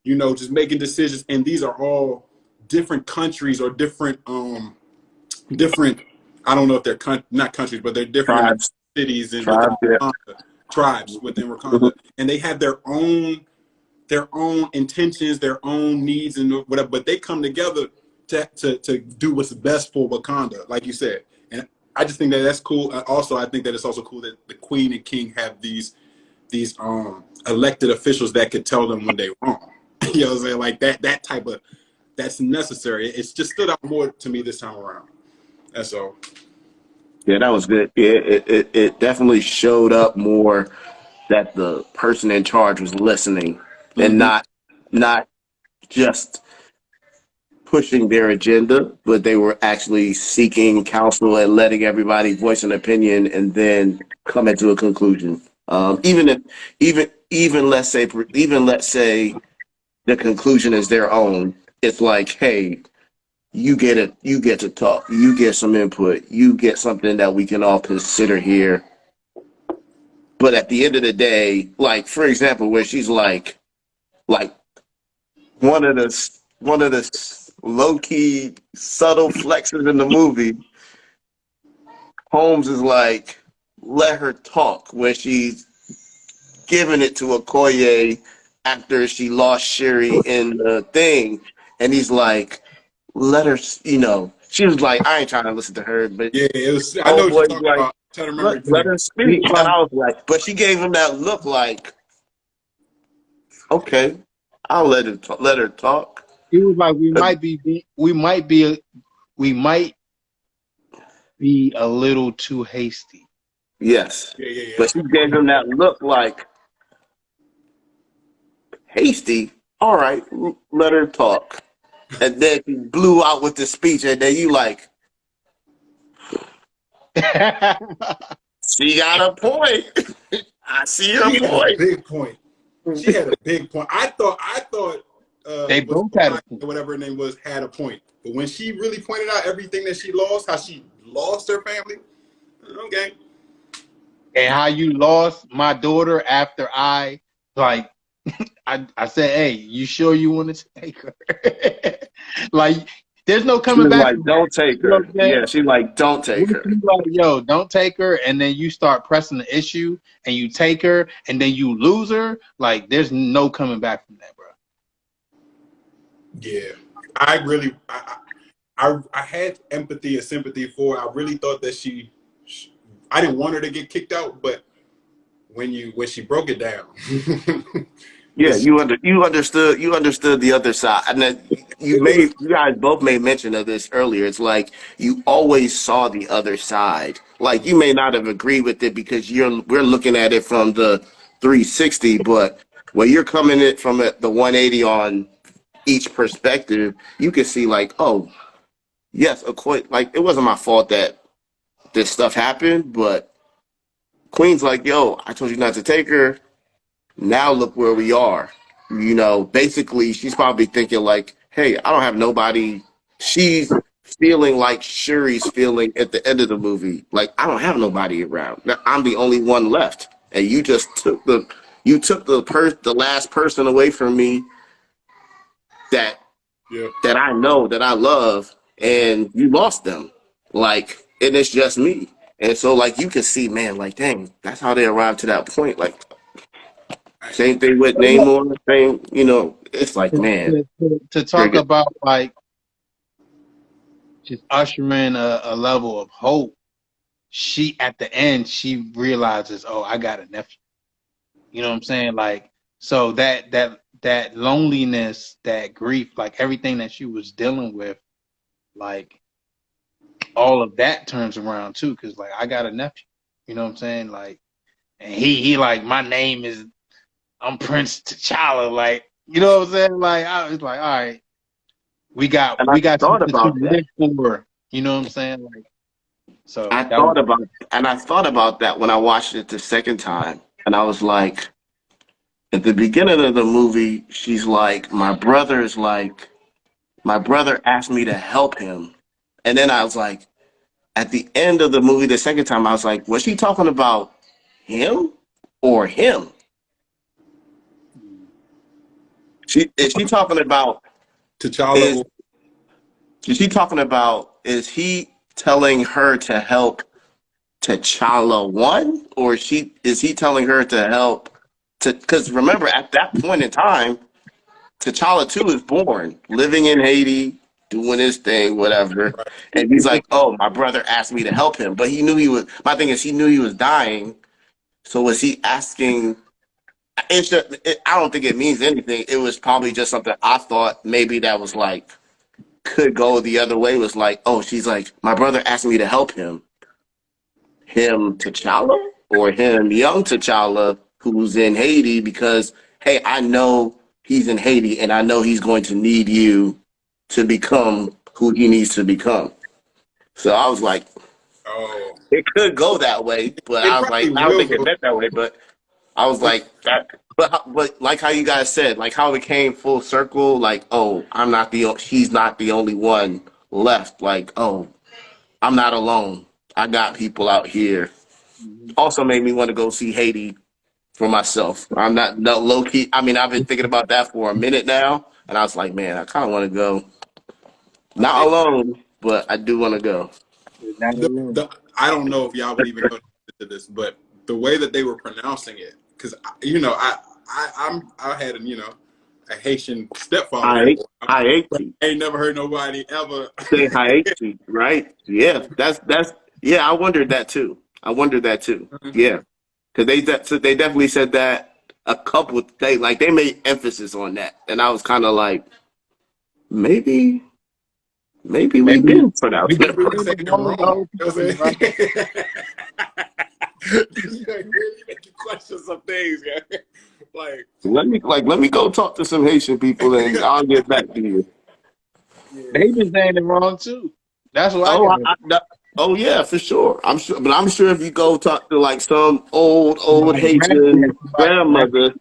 just making decisions. And these are all different countries or different different. I don't know if they're not countries, but they're different Tribes. cities and within Tribes. Yeah. Wakanda, tribes within Wakanda, and they have their own intentions, their own needs, and whatever. But they come together to do what's best for Wakanda, like you said. And I just think that that's cool. Also, I think that it's also cool that the Queen and King have these elected officials that could tell them when they're wrong. You know what I'm saying? Like that type of that's necessary. It's just stood out more to me this time around. That's all. Yeah, that was good. Yeah, it definitely showed up more that the person in charge was listening and Mm-hmm. not just pushing their agenda, but they were actually seeking counsel and letting everybody voice an opinion and then coming to a conclusion. Even if even let's say the conclusion is their own, it's like, hey, you get to talk, you get some input, you get something that we can all consider here. But at the end of the day, like for example, where she's like one of the low key subtle flexes in the movie, Holmes is like, let her talk, where she's giving it to Okoye after she lost Sherry in the thing, and he's like, let her, she was like, I ain't trying to listen to her, but Yeah, it was. I know oh what you're boy, talking like, about. I'm trying to remember let exactly. her He speak. was And like, I was like, but she gave him that look like, okay, I'll let her talk. he was like, But we might be a little too hasty. yes, Yeah, yeah, yeah. but she gave him that look like hasty. All right, let her talk. And then he blew out with the speech, and then you like, she got a point. I see her She had a point. big point. She had a big point. I thought They was both had a point. whatever her name was had a point. But when she really pointed out everything that she lost, how she lost her family, okay. And how you lost my daughter after I like I said, hey, you sure you want to take her? Like, there's no She coming was back like, from that. don't take You know what her. I'm saying? Yeah, she like, don't take What if her. you like, yo, don't take her, and then you start pressing the issue, and you take her, and then you lose her? Like, there's no coming back from that, bro. Yeah, I had empathy and sympathy for her. I really thought that I didn't want her to get kicked out, but when she broke it down, Yeah, it's you understood the other side, and then it was you guys both made mention of this earlier. It's like you always saw the other side. Like you may not have agreed with it because we're looking at it from the 360, but when you're coming it from the 180 on each perspective, you can see like, oh yes, of course, like it wasn't my fault that this stuff happened, but Queen's like, yo, I told you not to take her. Now look where we are. Basically, she's probably thinking like, hey, I don't have nobody. She's feeling like Shuri's feeling at the end of the movie. Like, I don't have nobody around. I'm the only one left. And you just the last person away from me that yeah. that I know, that I love, and you lost them. Like, and it's just me. And so like you can see, man, like, dang, that's how they arrived to that point. Like, same thing with Namor. It's like, man, To talk trigger. about like just ushering a level of hope, she at the end she realizes, oh, I got a nephew. You know what I'm saying? Like, so that loneliness, that grief, like everything that she was dealing with, like all of that turns around too, because like I got a nephew. You know what I'm saying? Like, and he like, my name is, I'm Prince T'Challa. Like, you know what I'm saying? Like, I was like, all right, And I we got thought something to about that. live for. You know what I'm saying? Like, so I that was thought about and I thought about that when I watched it the second time. And I was like, at the beginning of the movie, she's like, my brother asked me to help him. And then I was like, at the end of the movie, the second time, I was like, was she talking about him or him? Is she talking about T'Challa. is is she talking about is he telling her to help T'Challa one, or is he telling her to help to? Because remember, at that point in time, T'Challa two is born, living in Haiti, doing his thing, whatever, and he's like, "Oh, my brother asked me to help him," but he knew he was. My thing is, he knew he was dying, so was he asking? I don't think it means anything. It was probably just something I thought maybe that was like could go the other way. Was like, oh, she's like, my brother asked me to help him T'Challa or him young T'Challa who's in Haiti because hey, I know he's in Haiti and I know he's going to need you to become who he needs to become. So I was like, Oh, it could go that way, but it I was like, probably I don't will think it go. meant that way. But I was like, that, but like how you guys said, like how it came full circle. Like, oh, he's not the only one left. Like, oh, I'm not alone. I got people out here. Also made me want to go see Haiti for myself. I'm not no low key. I mean, I've been thinking about that for a minute now, and I was like, man, I kind of want to go. Not Hey, alone, but I do want to go. Not alone. I don't know if y'all would even know this, but the way that they were pronouncing it, because I had a Haitian stepfather I before, but Haiti. I ain't never heard nobody ever. Say Haiti, right? Yeah, that's yeah. I wondered that too. I wondered that too. Yeah, because so they definitely said that a couple. They made emphasis on that, and I was kind of like, maybe we Maybe didn't pronounce we it just We wrong. were saying saying it it wrong, wrong. though. You know what I'm Right? saying? You really make you question some things, yeah. Like, Let me go talk to some Haitian people, and I'll get back to you. yeah. They been saying it wrong too. That's what I Oh, got. oh yeah, for sure. I'm sure if you go talk to like some old My Haitian grandparents about that. grandmother,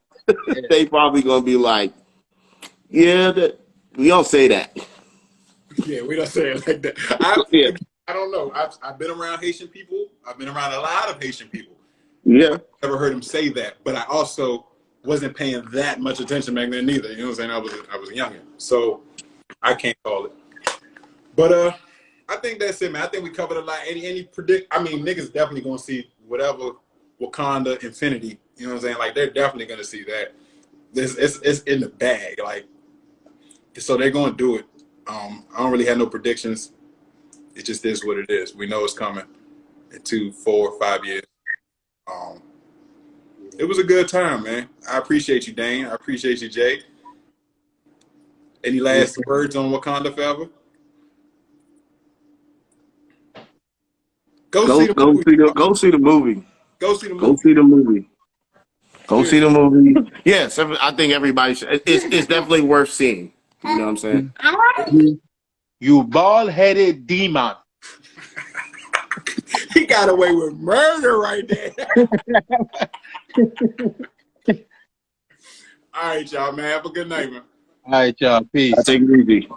Yeah. they probably gonna be like, yeah, that we don't say that. Yeah, we don't say it like that. Yeah, I don't know. I've been around Haitian people. I've been around a lot of Haitian people. yeah, I never heard him say that, but I also wasn't paying that much attention back then neither. You know what I'm saying? I was younger, so I can't call it. But I think that's it, man. I think we covered a lot. Any predict? I mean, niggas definitely gonna see whatever Wakanda Infinity. You know what I'm saying? Like they're definitely gonna see that. It's in the bag. Like so they're gonna do it. I don't really have no predictions. It just is what it is. We know it's coming in 2, 4, 5 years. Um, it was a good time, man. I appreciate you, Dane. I appreciate you, Jay. Any Yes, last words on Wakanda Forever? Go see the movie. go see the movie. Go see the Go movie. see the movie. Go see Seriously. the movie. Yes, I think everybody should. It's definitely worth seeing. You know what I'm saying? you bald headed demon. He got away with murder right there. All right, y'all, man. Have a good night, man. All right, y'all. I Peace. take it easy.